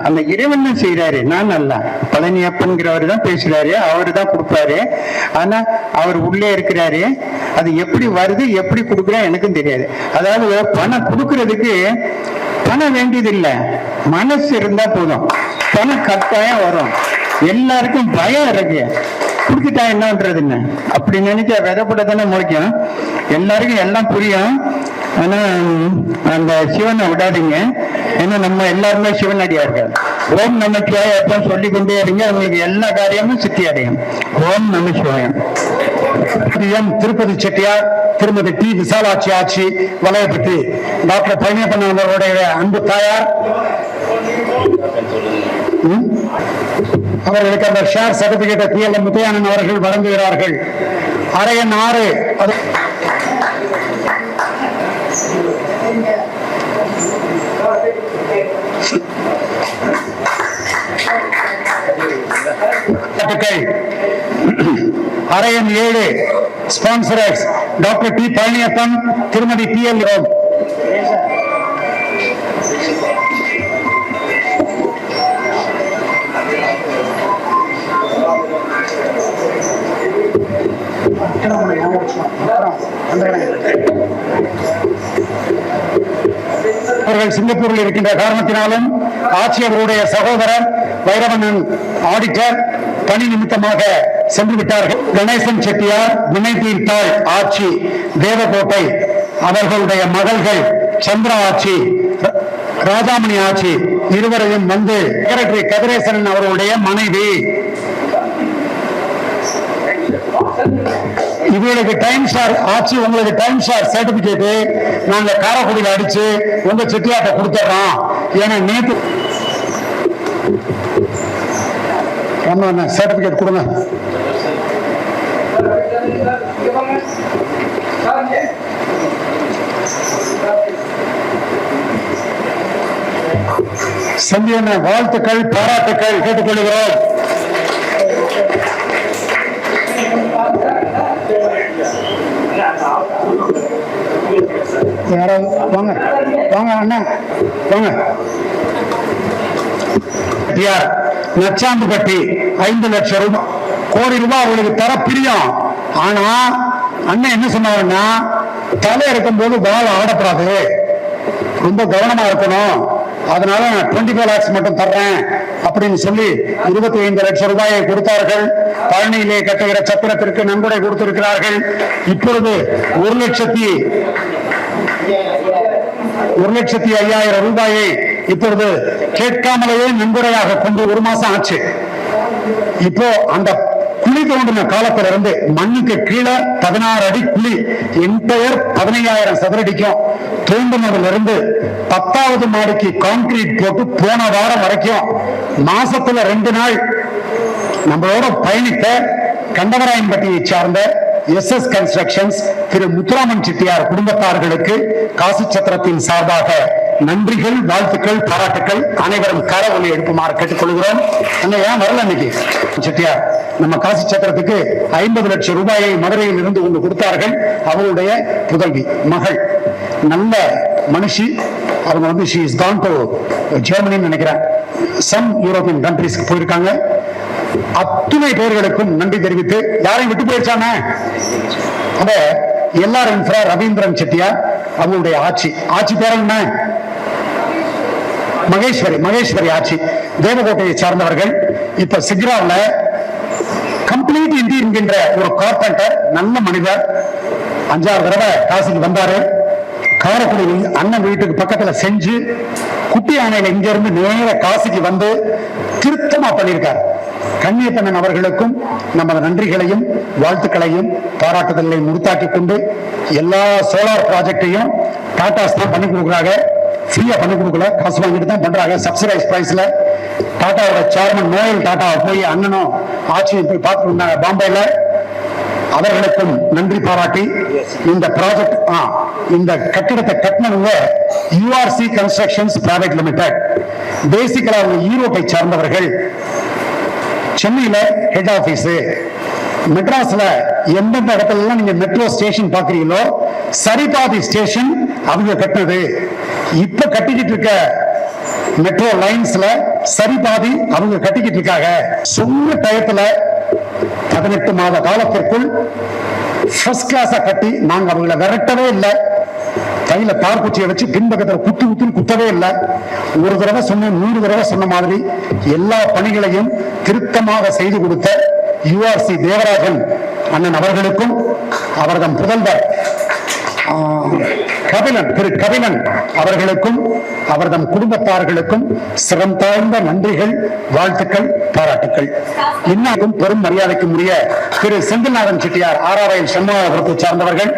அந்த இறைவன் தான் செய்யறாரு. நான் அல்ல, பழனியப்பன்கிறவர் தான் பேசுறாரு, அவரு தான் கொடுப்பாரு. ஆனா அவர் உள்ளே இருக்கிறாரு. அது எப்படி வருது, எப்படி கொடுக்குறா எனக்கும் தெரியாது. அதாவது பணம் கொடுக்கறதுக்கு பணம் வேண்டியது இல்லை, மனசு இருந்தா போதும். பணம் கட்டாயம் வரும். எல்லாருக்கும் பயம் இருக்கு, கொடுத்துட்டா என்னன்றதுன்னு அப்படி நினைச்சா விதப்பட தானே முளைக்கும். எல்லாருக்கும் எல்லாம் புரியும். ஆனா அந்த சிவனை விடாதீங்க. ஏன்னா நம்ம எல்லாருமே சிவனடியார்கள். ஓம் நமச்சிவாய எப்ப சொல்லி கொண்டே இருங்க, உங்களுக்கு எல்லா காரியமும் சித்தி அடையும். ஓம் நமச்சிவாயம். திருப்பதி செட்டியார், திருமதி டி விசாலாட்சி ஆட்சி, வலையப்பட்டி, டாக்டர் பழனியப்பன் அவர்களுடைய அன்பு தாயார், அவர்களுக்கு அந்த ஷேர் சர்டிபிகேட்டை PL முத்தையானன் அவர்கள் வழங்குகிறார்கள். அறை எண் 6 அறை எண் 7 ஸ்பான்சரர்ஸ் டாக்டர் டி பழனியப்பன், திருமதி PL. அவர்கள் சிங்கப்பூரில் இருக்கின்ற காரணத்தினாலும் ஆட்சியர்களுடைய சகோதரர் வைரவண்ணன் ஆடிட்டர் பணி நிமித்தமாக சென்று விட்டார்கள். கணேசன் செட்டியார், வினய்தீர் தாய் ஆட்சி, தேவகோட்டை அவர்களுடைய மகள்கள் சந்திரா ஆட்சி, ராஜாமணி ஆட்சி இருவரையும் வந்து செக்ரட்டரி கதிரேசன் அவர்களுடைய மனைவி. இவங்களுக்கு டைம் ஷேர் ஆட்சி, உங்களுக்கு டைம் ஷேர் சர்டிபிகேட் நாங்க காரைக்குடியில் அடிச்சு உங்க செட்டியாட்ட கொடுத்துறோம். ஏன்னா நேற்று சர்டிபிகேட் கொடுங்க. சந்தியன வாழ்த்துக்கள், பாராட்டுக்கள் கேட்டுக்கொள்கிறோம். யாராவது வாங்க வாங்க அண்ணா வாங்க. நச்சாந்து கட்டி 5 லட்சம் ரூபாய், கோடி ரூபாய் அவங்களுக்கு தர பிரியம். ஆனா அண்ணன் என்ன சொன்னாருன்னா, தலை இருக்கும் போது வாழ ஆடப்படாது, ரொம்ப கவனமா இருக்கணும், அதனால நான் 25 lakhs மட்டும் தர்றேன் அப்படின்னு சொல்லி 25 லட்சம் ரூபாயை கொடுத்தார்கள். பழனியிலே கட்டுகிற சத்திரத்திற்கு நன்கொடை கொடுத்திருக்கிறார்கள். இப்பொழுது 1,05,000 ரூபாயை இப்பொழுது கேட்காமலேயே நன்கொடையாக கொண்டு 1 மாசம் ஆச்சு. இப்போ அந்த குழி தோண்டின காலத்திலிருந்து மண்ணுக்கு கீழே 16 அடி குழி, என்டையர் 15,000 சதுரடிக்கும் தோண்டினதிலிருந்து 10வது மாடிக்கு கான்கிரீட் போட்டு போன வாரம் வரைக்கும் மாசத்துல 2 நாள் நம்மளோட பயணித்த கண்டவராயன்பட்டியை சார்ந்த SS கன்ஸ்ட்ரக்ஷன்ஸ் திரு முத்துராமன் செட்டியார் குடும்பத்தார்களுக்கு காசி சத்திரத்தின் சார்பாக நன்றிகள், வாழ்த்துக்கள், பாராட்டுக்கள். அனைவரும் கர ஒலி எடுக்குமாறு கேட்டுக்கொள்கிறோம். ஏன் வரல இன்னைக்கு செட்டியார் நம்ம காசி சத்திரத்துக்கு 50 லட்சம் ரூபாயை மதுரையில் இருந்து கொண்டு கொடுத்தார்கள். அவருடைய புதல்வி மகள் நல்ல மனுஷி. அவங்க வந்து she is gone to Germany நினைக்கிறேன், some European countries போயிருக்காங்க. அத்துணை பேர்களுக்கும் நன்றி தெரிவித்து, யாரையும் விட்டு போயிருச்சானே அந்த எல்லார் இன்ஃப்ரா ரவீந்திரன் செட்டியார் அவங்களுடைய ஆட்சி பேர் என்ன, மகேஸ்வரி ஆட்சி, தேவகோட்டையை சார்ந்தவர்கள். இப்ப சிக்ராவில் கம்ப்ளீட் இந்தி என்கின்ற ஒரு கார்பெண்டர், நல்ல மனிதர், 5-6 தடவை காசுக்கு வந்தாரு. காரைக்குடி அண்ணன் வீட்டுக்கு பக்கத்துல செஞ்சு குட்டி யானையில இங்க இருந்து நேர காசிக்கு வந்து திருத்தமா பண்ணியிருக்காரு. கண்ணியப்பண்ணன் அவர்களுக்கும் நமது நன்றிகளையும் வாழ்த்துக்களையும் பாராட்டுதலையும் முழுத்தாக்கி கொண்டு, எல்லா சோலார் ப்ராஜெக்டையும் டாடாஸ் தான் பண்ணி கொடுக்குறாங்க. ஃப்ரீயா பண்ணி கொடுக்கல, காசு வாங்கிட்டு தான் பண்றாங்க சப்சிடைஸ் பிரைஸ்ல. டாடாவோட சேர்மன் நோயல் டாடாவை போய் அண்ணனும் ஆட்சியும் போய் பார்த்துட்டு இருந்தாங்க பாம்பேல. அவர்களுக்கும் நன்றி பாராட்டி இந்த ப்ராஜெக்ட் இந்த கட்டிடத்தை கட்டினவங்க URC கன்ஸ்ட்ரக்ஷன்ஸ் பிரைவேட் லிமிடெட். பேசிக்கலா அவங்க யூரோப்பை சார்ந்தவர்கள். சென்னையில ஹெட் ஆபீஸ், மெட்ராஸ்ல எந்தெந்த இடத்துல நீங்க மெட்ரோ ஸ்டேஷன் பாக்குறீங்களோ சரிபாதி ஸ்டேஷன் அவங்க கட்டினது. இப்ப கட்டிக்கிட்டு இருக்க மெட்ரோ லைன்ஸ்ல சரிபாதி அவங்க கட்டிக்கிட்டு இருக்காங்க. சொன்ன டயத்துல 18 மாத காலத்திற்குள் ஃபர்ஸ்ட் கிளாஸா கட்டி நாங்க அவங்களை விரட்டவே இல்லை. கையில தார்குச்சியை வச்சு பின்பக்கத்தில் குத்துன்னு குத்தவே இல்லை. ஒரு தடவை சொன்ன 100 தடவை சொன்ன மாதிரி எல்லா பணிகளையும் திருத்தமாக செய்து கொடுத்த URC தேவராஜன் அண்ணன் அவர்களுக்கும் அவர்தம் புதல்வர் திரு கபிலன் அவர்களுக்கும் அவர்தம் குடும்பத்தார்களுக்கும் சிரம் தாழ்ந்த நன்றிகள், வாழ்த்துக்கள், பாராட்டுக்கள். இன்னும் பெரும் மரியாதைக்கு உரிய திரு செந்தில்நாதன் செட்டியார் ஆராவையில் சண்முகபுரத்தை சார்ந்தவர்கள்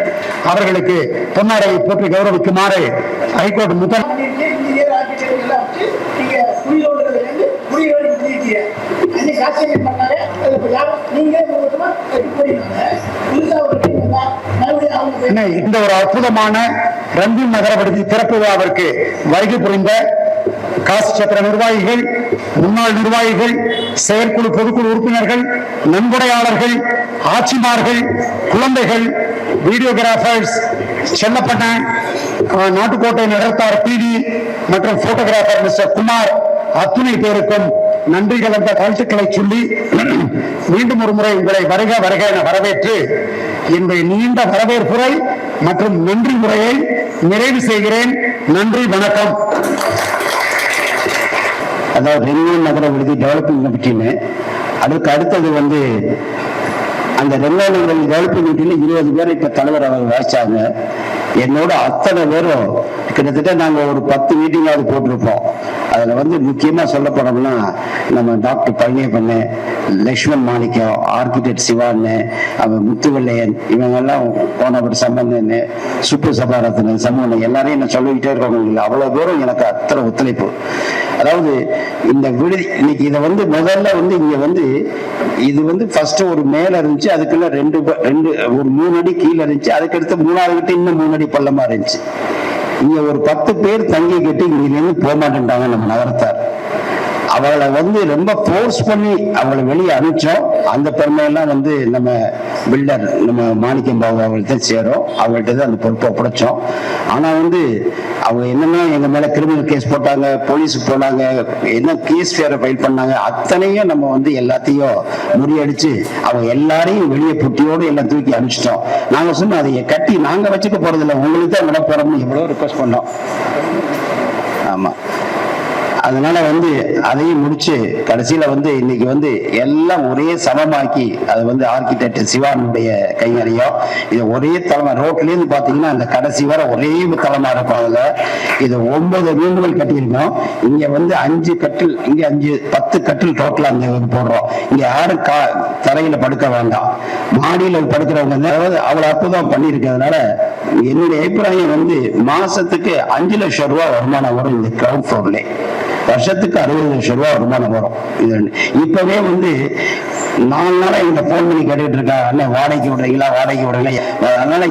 அவர்களுக்கு பொன்னாடையை போற்றி கௌரவிக்குமாறு ஹைகோர்ட் முதல் இந்த ஒரு அற்புதமான ரங்கூன் நகரபடி திறப்பு விழாவிற்கு வருகை புரிந்த காசி சத்திர நிர்வாகிகள், முன்னாள் நிர்வாகிகள், செயற்குழு பொதுக்குழு உறுப்பினர்கள், நன்கொடையாளர்கள், ஆட்சிமார்கள், குழந்தைகள், வீடியோகிராபர்ஸ், செல்லப்பட்ட நாட்டுக்கோட்டை நகர்த்தார் PD மற்றும் போட்டோகிராபர் மிஸ்டர் குமார் அத்துணை பேருக்கும் நன்றி கலந்த வாழ்த்துக்களை சொல்லி மீண்டும் ஒரு முறை உங்களை வருக என வரவேற்று என்னுடைய நீண்ட வரவேற்புரை மற்றும் நன்றி உரையை நிறைவு செய்கிறேன். நன்றி, வணக்கம். அதாவது ரெங்கூர் நகர விடுதி டெவலப்பிங் கமிட்டின்னு அதுக்கு அடுத்தது அந்த ரெங்கூர் நகர டெவலப்பிங் கமிட்டியில 20 பேர் இப்ப தலைவர் அவங்க வகிச்சாங்க. என்னோட அத்தனை பேரும் கிட்டத்தட்ட நாங்க ஒரு 10 மீட்டிங்காவது போட்டிருப்போம். அதுல முக்கியமா சொல்ல போனோம்னா நம்ம டாக்டர் பழனியப்பண்ணு, லக்ஷ்மண் மாணிக்கம், ஆர்கிடெக்ட் சிவான்னு, அவன் முத்துவெள்ளையன், இவங்கெல்லாம் போனவர் சம்பந்தன், சுப்பு சபாரத்தன், சமூகன், எல்லாரையும் நான் சொல்லிக்கிட்டே இருக்கவங்க. அவ்வளவு தூரம் எனக்கு அத்தனை ஒத்துழைப்பு. அதாவது இந்த விடுதி இன்னைக்கு இதை முதல்ல இங்க இது ஃபர்ஸ்ட் ஒரு மேல இருந்துச்சு, அதுக்குள்ள ஒரு 3 அடி கீழே இருந்துச்சு, அதுக்கடுத்து 3வது கிட்ட இன்னும் 3 அடி பள்ளமா இருந்துச்சு. இங்க ஒரு 10 பேர் தங்கிக்கிட்டு இங்கிருந்து போக மாட்டேன்ட்டாங்க நம்ம நகரத்தார். அவளை ரொம்ப போர்ஸ் பண்ணி அவளை வெளியே அனுப்பிச்சோம். அந்த பெருமையெல்லாம் நம்ம பில்டர் நம்ம மாணிக்கம் பாபு அவங்கள்ட்ட சேரும், அவங்கள்ட்ட தான் அந்த பொறுப்பை ஒப்படைச்சோம். ஆனா அவங்க என்னன்னா எங்க மேல கிரிமினல் கேஸ் போட்டாங்க, போலீஸுக்கு போனாங்க, என்ன கேஸ் வேற ஃபைல் பண்ணாங்க. அத்தனையும் நம்ம எல்லாத்தையும் முறியடிச்சு அவங்க எல்லாரையும் வெளியே புட்டியோடு எல்லாம் தூக்கி அனுப்பிச்சிட்டோம். நாங்க சொன்னோம் அதை கட்டி நாங்க வச்சுக்க போறது இல்லை, உங்களுக்கு தான் விட போறோம்னு எவ்வளவு ரிக்வஸ்ட் பண்ணோம். ஆமா, அதனால அதையும் முடிச்சு கடைசியில இன்னைக்கு எல்லாம் ஒரே சமமாக்கி அது ஆர்கிடெக்ட் சிவானுடைய கைங்கரியம். இது ஒரே தளமா ரோட்ல இருந்து பாத்தீங்கன்னா அந்த கடைசி வரை ஒரே தளமா இருக்கும். அதுல இது 9 வீடுகள் கட்டியிருக்கோம். இங்க 5 கட்டில், இங்க 10 கட்டில் டோட்டலா அந்த போடுறோம். இங்க யாரும் தரையில படுக்க வேண்டாம், மாடியில படுக்கிறவங்க அவ்வளவு அற்புதம் பண்ணிருக்கிறதுனால என்னுடைய அபிப்பிராயம் மாசத்துக்கு 5 லட்சம் ரூபாய் வருமானம் வரும் இந்த கிரவுண்ட் ஃப்ளோர்ல. வருஷத்துக்கு 60 லட்சம் ரூபாய் வருமானம் வரும். இது இப்பவே 4 நாளா எங்க போன் பண்ணி கேட்டுட்டு இருக்கா, அண்ணன் வாடகைக்கு விடுறீங்களா, வாடகைக்கு விடுறீங்களா. அதனால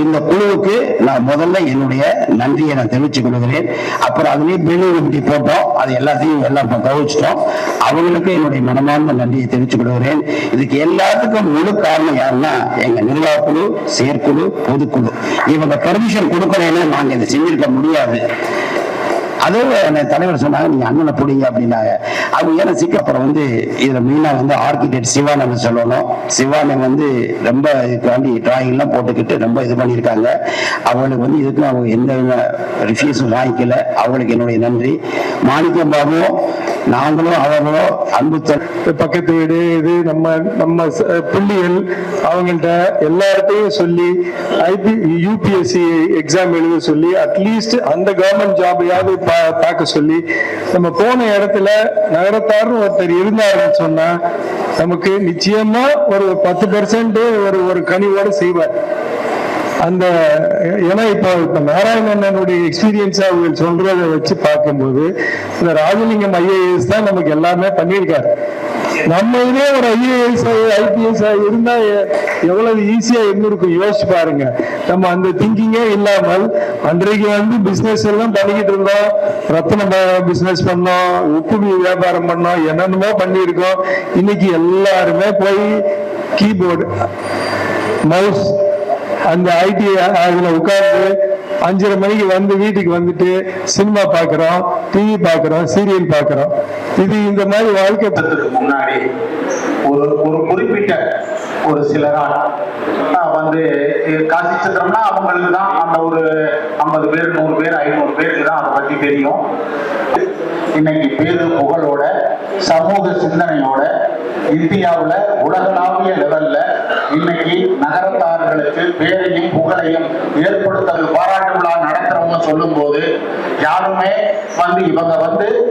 இந்த குழுவுக்கு நான் முதல்ல என்னுடைய நன்றியை நான் தெரிவித்துக் கொள்கிறேன். அப்புறம் அதுலயே பில்டிங் கமிட்டி போட்டோம், அது எல்லாத்தையும் எல்லாம் கவனிச்சிட்டோம். அவங்களுக்கு என்னுடைய மனமார்ந்த நன்றியை தெரிவித்துக் கொள்கிறேன். இதுக்கு எல்லாத்துக்கும் முழு காரணம் யாருன்னா எங்க நிர்வாகக்குழு, செயற்குழு, பொதுக்குழு. இவங்க பெர்மிஷன் கொடுக்கணும்னு நாங்க இதை செஞ்சிருக்க முடியாது. அதே தலைவர் சொன்னாங்க நீங்க அண்ணனை பிடிங்க அப்படின்னாங்க. அவங்க ஏன்னா அப்புறம் இதுல மெயினா ஆர்கிடெக்ட் சிவானு சொல்லணும். சிவானை ரொம்ப இதுக்காண்டி டிராயிங் எல்லாம் போட்டுக்கிட்டு ரொம்ப இது பண்ணியிருக்காங்க. அவங்களுக்கு இதுக்கும் அவங்க எந்த ரிஃப்யூஸும் வாங்கிக்கல. அவங்களுக்கு என்னுடைய நன்றி. மாணிக்கம் பாபுவும் நாங்களும் அவர்களும் அன்பு பக்கத்து வீடு இது நம்ம புள்ளிகள் அவங்கள்ட்ட எல்லார்ட்டையும் சொல்லி UPSC எக்ஸாம் எழுத சொல்லி அட்லீஸ்ட் அந்த கவர்மெண்ட் ஜாபையாவது பார்க்க சொல்லி நம்ம போன இடத்துல நகரத்தார்னு ஒருத்தர் இருந்தாருன்னு சொன்னா நமக்கு நிச்சயமா ஒரு 10% ஒரு கனிவோடு செய்வார். அந்த ஏன்னா இப்ப நாராயணனுடைய எக்ஸ்பீரியன்ஸா அவங்க சொல்றதை வச்சு பார்க்கும்போது இந்த ராஜலிங்கம் IAS தான் நமக்கு எல்லாமே பண்ணியிருக்காரு. நம்ம இதே ஒரு IAS IPS இருந்தா எவ்வளவு ஈஸியா இருந்திருக்கும் யோசிச்சு பாருங்க. நம்ம அந்த திங்கிங்கே இல்லாமல் அன்றைக்கு பிசினஸ் எல்லாம் பண்ணிக்கிட்டு இருந்தோம். ரத்தின பிசினஸ் பண்ணோம், உப்பு வியாபாரம் பண்ணோம், என்னென்னமோ பண்ணியிருக்கோம். இன்னைக்கு எல்லாருமே போய் கீபோர்டு, மவுஸ், அந்த ஐடி அதுல உட்கார்ந்து 5:30 மணிக்கு வீட்டுக்கு வந்துட்டு சினிமா பாக்குறோம், டிவி பாக்குறோம், சீரியல் பாக்குறோம். இது இந்த மாதிரி வாழ்க்கை முன்னாடி ஒரு குறிப்பிட்ட ஒரு சிலரால் காசி சித்திரம்னா அவங்களுக்கு தான் அந்த ஒரு 50 பேர், 100 பேர், 500 பேருக்கு தான் அதை பத்தி தெரியும். இன்னைக்கு பேரு புகழோட, சமூக சிந்தனையோட, இந்தியாவுல உலகளாவிய லெவல்ல இன்னைக்கு நகரத்தார்களுக்கு பேரையும் புகழையும் ஏற்படுத்த பாராட்டு விழா நடத்துறவங்க சொல்லும் போது யாருமே இவங்க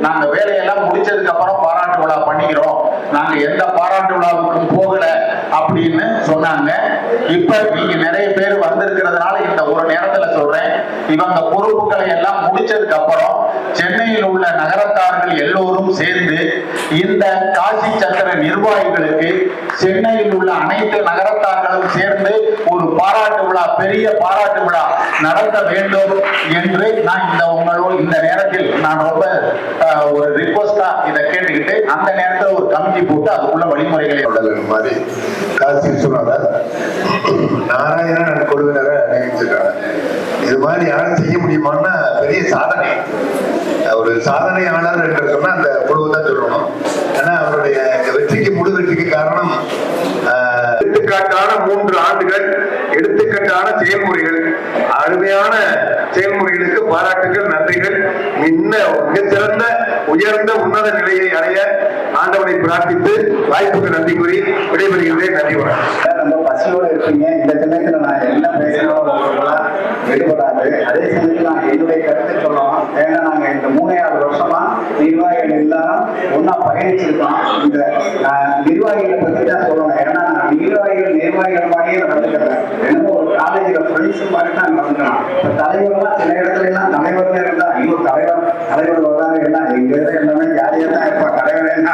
நாங்க வேலையெல்லாம் முடிச்சதுக்கு அப்புறம் பாராட்டு விழா பண்ணிக்கிறோம், நாங்க எந்த பாராட்டு விழாவுக்கும் போகல அப்படின்னு சொன்னாங்க. இப்ப நீங்க நிறைய பேர் வந்திருக்கிறதுனால இந்த ஒரு நேரத்துல சொல்றேன், இவங்க பொறுப்புகளை எல்லாம் முடிச்சதுக்கு அப்புறம் சென்னையில் உள்ள நகரத்தார்கள் எல்லோரும் சேர்ந்து இந்த காசி சத்திர நிர்வாகிகளுக்கு சென்னையில் உள்ள அனைத்து நகரத்தார்களும் சேர்ந்து ஒரு பாராட்டு விழா, பெரிய பாராட்டு விழா நடத்த வேண்டும் என்று நான் இந்த நேரத்தில் நான் ரொம்ப ஒரு ரிக்வஸ்டா இதை கேட்டுக்கிட்டு அந்த நேரத்தில் ஒரு கமிட்டி போட்டு அதுக்குள்ள வழிமுறைகளை மாதிரி காசி விஸ்வநாதர் நாராயணன் குழுவினரை நியமிச்சிருக்காங்க. இது மாதிரி யாரும் செய்ய முடியுமான்னா பெரிய சாதனை. ஒரு சாதனையாளர் என்று சொன்னா அந்த குழுவை தான் சொல்லணும். ஏன்னா அவருடைய வெற்றிக்கு முழு வெற்றிக்கு காரணம் எடுத்துக்காட்டான 3 ஆண்டுகள் எடுத்துக்கட்டான செயல்முறைகள், அருமையான செயல்முறைகளுக்கு பாராட்டுகள், நன்றிகள். மிகச்சிறந்த உயர்ந்த உன்னத நிலையை அடைய ஆண்டவனை பிரார்த்தித்து வாய்ப்புக்கு நன்றி கூறி விடைபெறுகிறேன். நன்றி வணக்கம். நம்ம பசியோடு இருப்பீங்க. இந்த சமயத்துல நான் என்ன பேசணும் எடுபடாது. அதே சமயத்தில் நான் என்னுடைய கருத்தை சொல்லலாம். ஏன்னா நாங்க இந்த 3.5 வருஷமா நிர்வாகிகள் எல்லாரும் ஒன்னா பயணிச்சிருக்கோம். இந்த நிர்வாகிகளை பத்தி தான் சொல்லணும். ஏன்னா நிர்வாகிகள் மாதிரியே நடந்துக்கிறேன். என்னமோ ஒரு காலேஜ்ல ஃப்ரெண்ட்ஸ் மாதிரி தான் நடந்துக்கலாம். தலைவர்லாம் சில இடத்துல எல்லாம் தலைவர்ல இருந்தா ஐயோ தலைவர் வர்றாரு எல்லாம் எங்க எல்லாமே ஜாலியா தான் இருப்பா. தலைவர் என்ன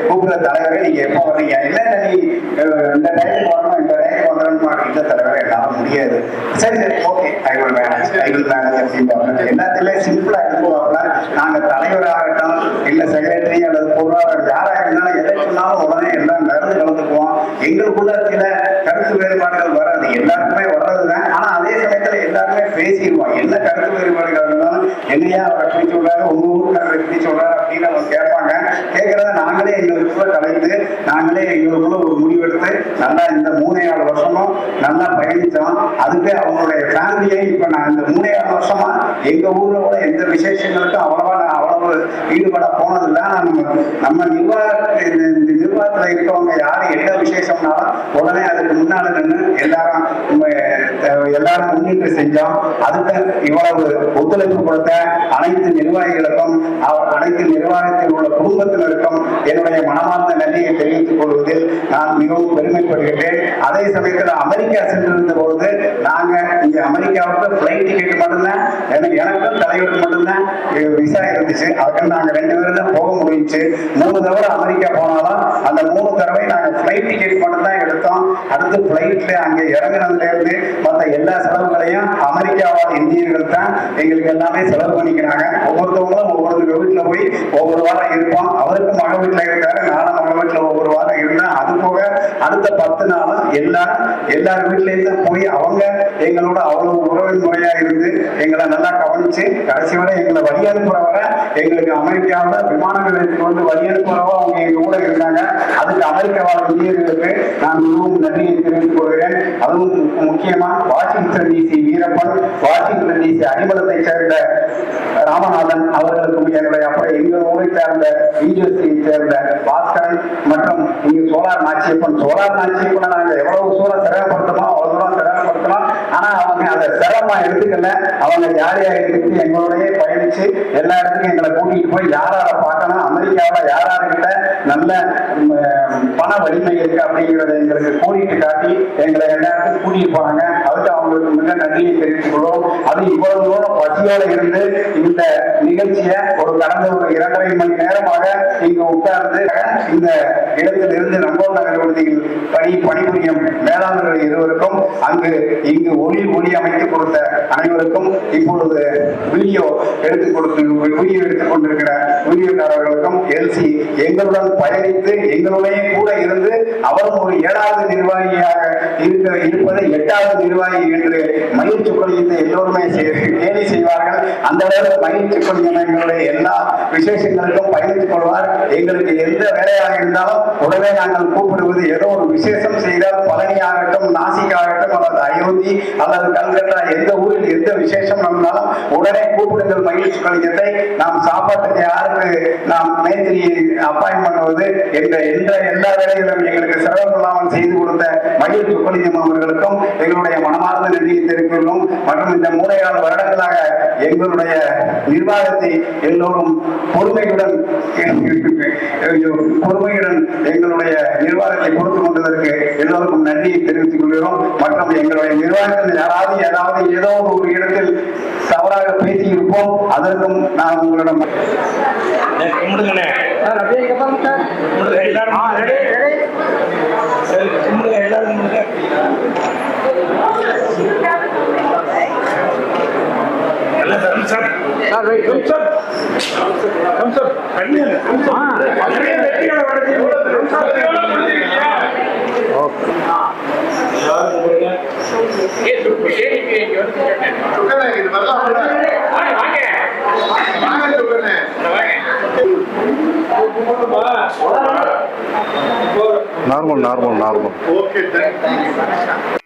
கூப்பிடுற தலைவரே நீங்க எப்போ வர்றீங்க, இல்லை நீ இந்த டைத்துக்கு வரணும், இந்த டைத்துக்கு வந்துடணும், இந்த தலைவர் என்னால முடியாது. சரி ஓகே ஐ வில் மேனேஜ் அப்படின்னு எல்லாத்திலையும் சிம்பிளா எடுத்துவாங்க. நாங்க தலைவராகட்டும் இல்ல செக்ரட்டரி அல்லது பொருளாளர் யாரா இருந்தாலும் எதை சொன்னாலும் உடனே எல்லாம் நடந்து கலந்துக்குவோம். எங்களுக்குள்ள சில கருத்து வேறுபாடுகள் வராது, எல்லாருக்குமே வர்றதுதான். ஆனா அதே சமயத்துல எல்லாருமே பேசிடுவோம். என்ன கருத்து வேறுபாடுகள் இருந்தாலும் என்னையா அவர் எப்படி சொல்றாரு, உங்க ஊருக்காரர் எப்படி சொல்றாரு அப்படின்னு அவங்க கேட்பாங்க. கேட்கறத நாங்களே எங்களுக்குள்ள கலைந்து நாங்களே எங்களுக்குள்ள ஒரு முடிவெடுத்து நல்லா இந்த 3.5 வருஷமும் நல்லா பயணிச்சோம். அதுக்கு அவங்களுடைய ஃபேமிலியை இப்ப நான் இந்த 3.5 வருஷமா எங்க ஊரோட எந்த விசேஷங்களுக்கும் அவ்வளவு ஈடுபட போனதில்லை. நம்ம நிர்வாகத்துல இருக்கவங்க யாரு எந்த விசேஷம்னாலும் உடனே அதுக்கு முன்னால நின்று எல்லாரும் முன்னிட்டு செஞ்சோம். அதுக்கு இவ்வளவு ஒத்துழைப்பு கொடுத்த அனைத்து நிர்வாகிகளுக்கும் அனைத்து நிர்வாகத்தில் உள்ள குடும்பத்தினருக்கும் என்னுடைய மனமார்ந்த நன்றியை தெரிவித்துக் கொள்வதில் நான் மிகவும் பெருமைப்படுகிறேன். அதே சமயத்தில் அமெரிக்கா சென்றிருந்த போது நாங்க இங்க அமெரிக்காவுக்கு பிளைட் டிக்கெட் மட்டும்தான் எனக்கும் தலைவருக்கு மட்டும்தான் விசா இருந்துச்சு. அதுக்கு நாங்க 2 பேரும் தான் போக முடிஞ்சுச்சு. 3 தடவை அமெரிக்கா போனாலும் அந்த 3 தடவை நாங்க பிளைட் டிக்கெட் மட்டும் தான் எடுத்தோம். அடுத்து பிளைட்ல அங்கே இறங்குனதுல இருந்து மற்ற எல்லா செலவுகளையும் அமெரிக்காவால் இந்தியர்கள் தான் எங்களுக்கு எல்லாமே செலவு பண்ணிக்கிறாங்க. ஒவ்வொருத்தவங்களும் ஒவ்வொரு வீட்டுல போய் ஒவ்வொரு வாரம் இருப்போம். அவருக்கு மக வீட்டுல இருக்காரு, நானும் மக வீட்டுல ஒவ்வொரு வாரம் இருந்தேன். அது போக அடுத்த 10 நாளும் எல்லார் வீட்லயும் தான் போய் அவங்க எங்களோட அவ்வளவு உறவின் முறையா இருந்து எங்களை நல்லா கவனிச்சு கடைசி வரை எங்களை வழி அனுப்புற வரை எங்களுக்கு அமெரிக்காவில் விமான நிலையத்துக்கு வந்து வழி அனுப்புறவோ அவங்க எங்க கூட இருந்தாங்க. அதுக்கு அமெரிக்க வாழ் இந்தியர்களுக்கு நான் மிகவும் நன்றியை தெரிவித்துக் கொள்கிறேன். அதுவும் முக்கியமா Washington DC Veerappan, Washington DC அடிமலத்தை சேர்ந்த ராமநாதன் அவர்களுக்கும் என்னுடைய அப்புறம் எங்கள் ஊரை சேர்ந்த நியூஜெர்சியை சேர்ந்த பாஸ்கரன் மற்றும் இங்கு சோலார் நாச்சியப்பன் நாங்க எவ்வளவு தூரம் சிரமப்படுத்தணும் அவ்வளவு தூரம் சிரமப்படுத்தணும். ஆனா அவங்க அதை சிரமமா எடுத்துக்கல. அவங்க யாரையா எடுத்து எங்களோடய பயணிச்சு எல்லா இடத்துக்கும் எங்களை கூட்டிட்டு போய் யாரார பார்க்கணும், அமெரிக்காவில் யாராருக்கிட்ட நல்ல பண வலிமை இருக்கு அப்படிங்கிறத எங்களுக்கு கூட்டிட்டு காட்டி எங்களை எல்லாருக்கும் கூட்டிட்டு போனாங்க. அதுக்கு அவங்களுக்கு மிக நன்றியை தெரிவித்துக் கொள்வோம். அது இவ்வளவு தூரம் பசியோட இருந்து இந்த நிகழ்ச்சியை கடந்த ஒரு 2.5 மணி நேரமாக இங்கு உட்கார்ந்து இந்த இடத்தில் இருந்து ரங்கோன் நகர் விடுதியில் பணிபுரியும் மேலாளர்கள் இருவருக்கும் இங்கு ஒளி அமைத்து கொடுத்த அனைவருக்கும் இப்பொழுது வீடியோ எடுத்துக் கொண்டிருக்கிற வீடியோக்காரர்களுக்கும் எல்சி எங்களுடன் பயணித்து எங்களுடைய கூட இருந்து அவரும் ஒரு 7வது நிர்வாகியாக இருப்பதை 8வது நிர்வாகி என்று மயில் சுக்கலியத்தை எல்லோருமே கேலி செய்வார்கள். அந்த அளவுக்கு மயில் சுக்கலியம் எங்களுடைய எல்லா விசேஷங்களுக்கும் பயணித்துக் கொள்வார். எங்களுக்கு எந்த வேலையாக இருந்தாலும் உடனே நாங்கள் கூப்பிடுவது ஏதோ ஒரு விசேஷம் செய்தால் பழனி ஆகட்டும், நாசிக் ஆகட்டும், அல்லது அயோத்தி அல்லது கல்கத்தா எந்த ஊரில் எந்த விசேஷம் நடந்தாலும் உடனே கூப்பிடுங்கள் மகிழ்ச்சி கலிங்கத்தை. நாம் சாப்பாட்டுக்கு யாருக்கு நாம் மேத்திரியை அப்பாயின் பண்ணுவது என்ற எல்லா வேலைகளும் எங்களுக்கு சிரமம் இல்லாமல் செய்து கொடுத்த மகிழ்ச்சி கலிங்கம் அவர்களுக்கும் எங்களுடைய மனமார்ந்த நன்றியை தெரிவித்துள்ளோம். மற்றும் இந்த 3.5 வருடங்களாக எங்களுடைய நிர்வாகத்தை எல்லோரும் பொறுமையுடன் எங்களுடைய நிர்வாகத்தை கொடுத்து கொண்டதற்கு எல்லோருக்கும் நன்றியை தெரிவித்துக் கொள்கிறோம். மற்றும் எங்களுடைய நிர்வாகத்தில் யாராவது ஏதோ ஒரு இடத்தில் தவறாக பேசி இருப்போம். அதற்கும் நான் உங்களிடம் நார்மல். Okay, thank you.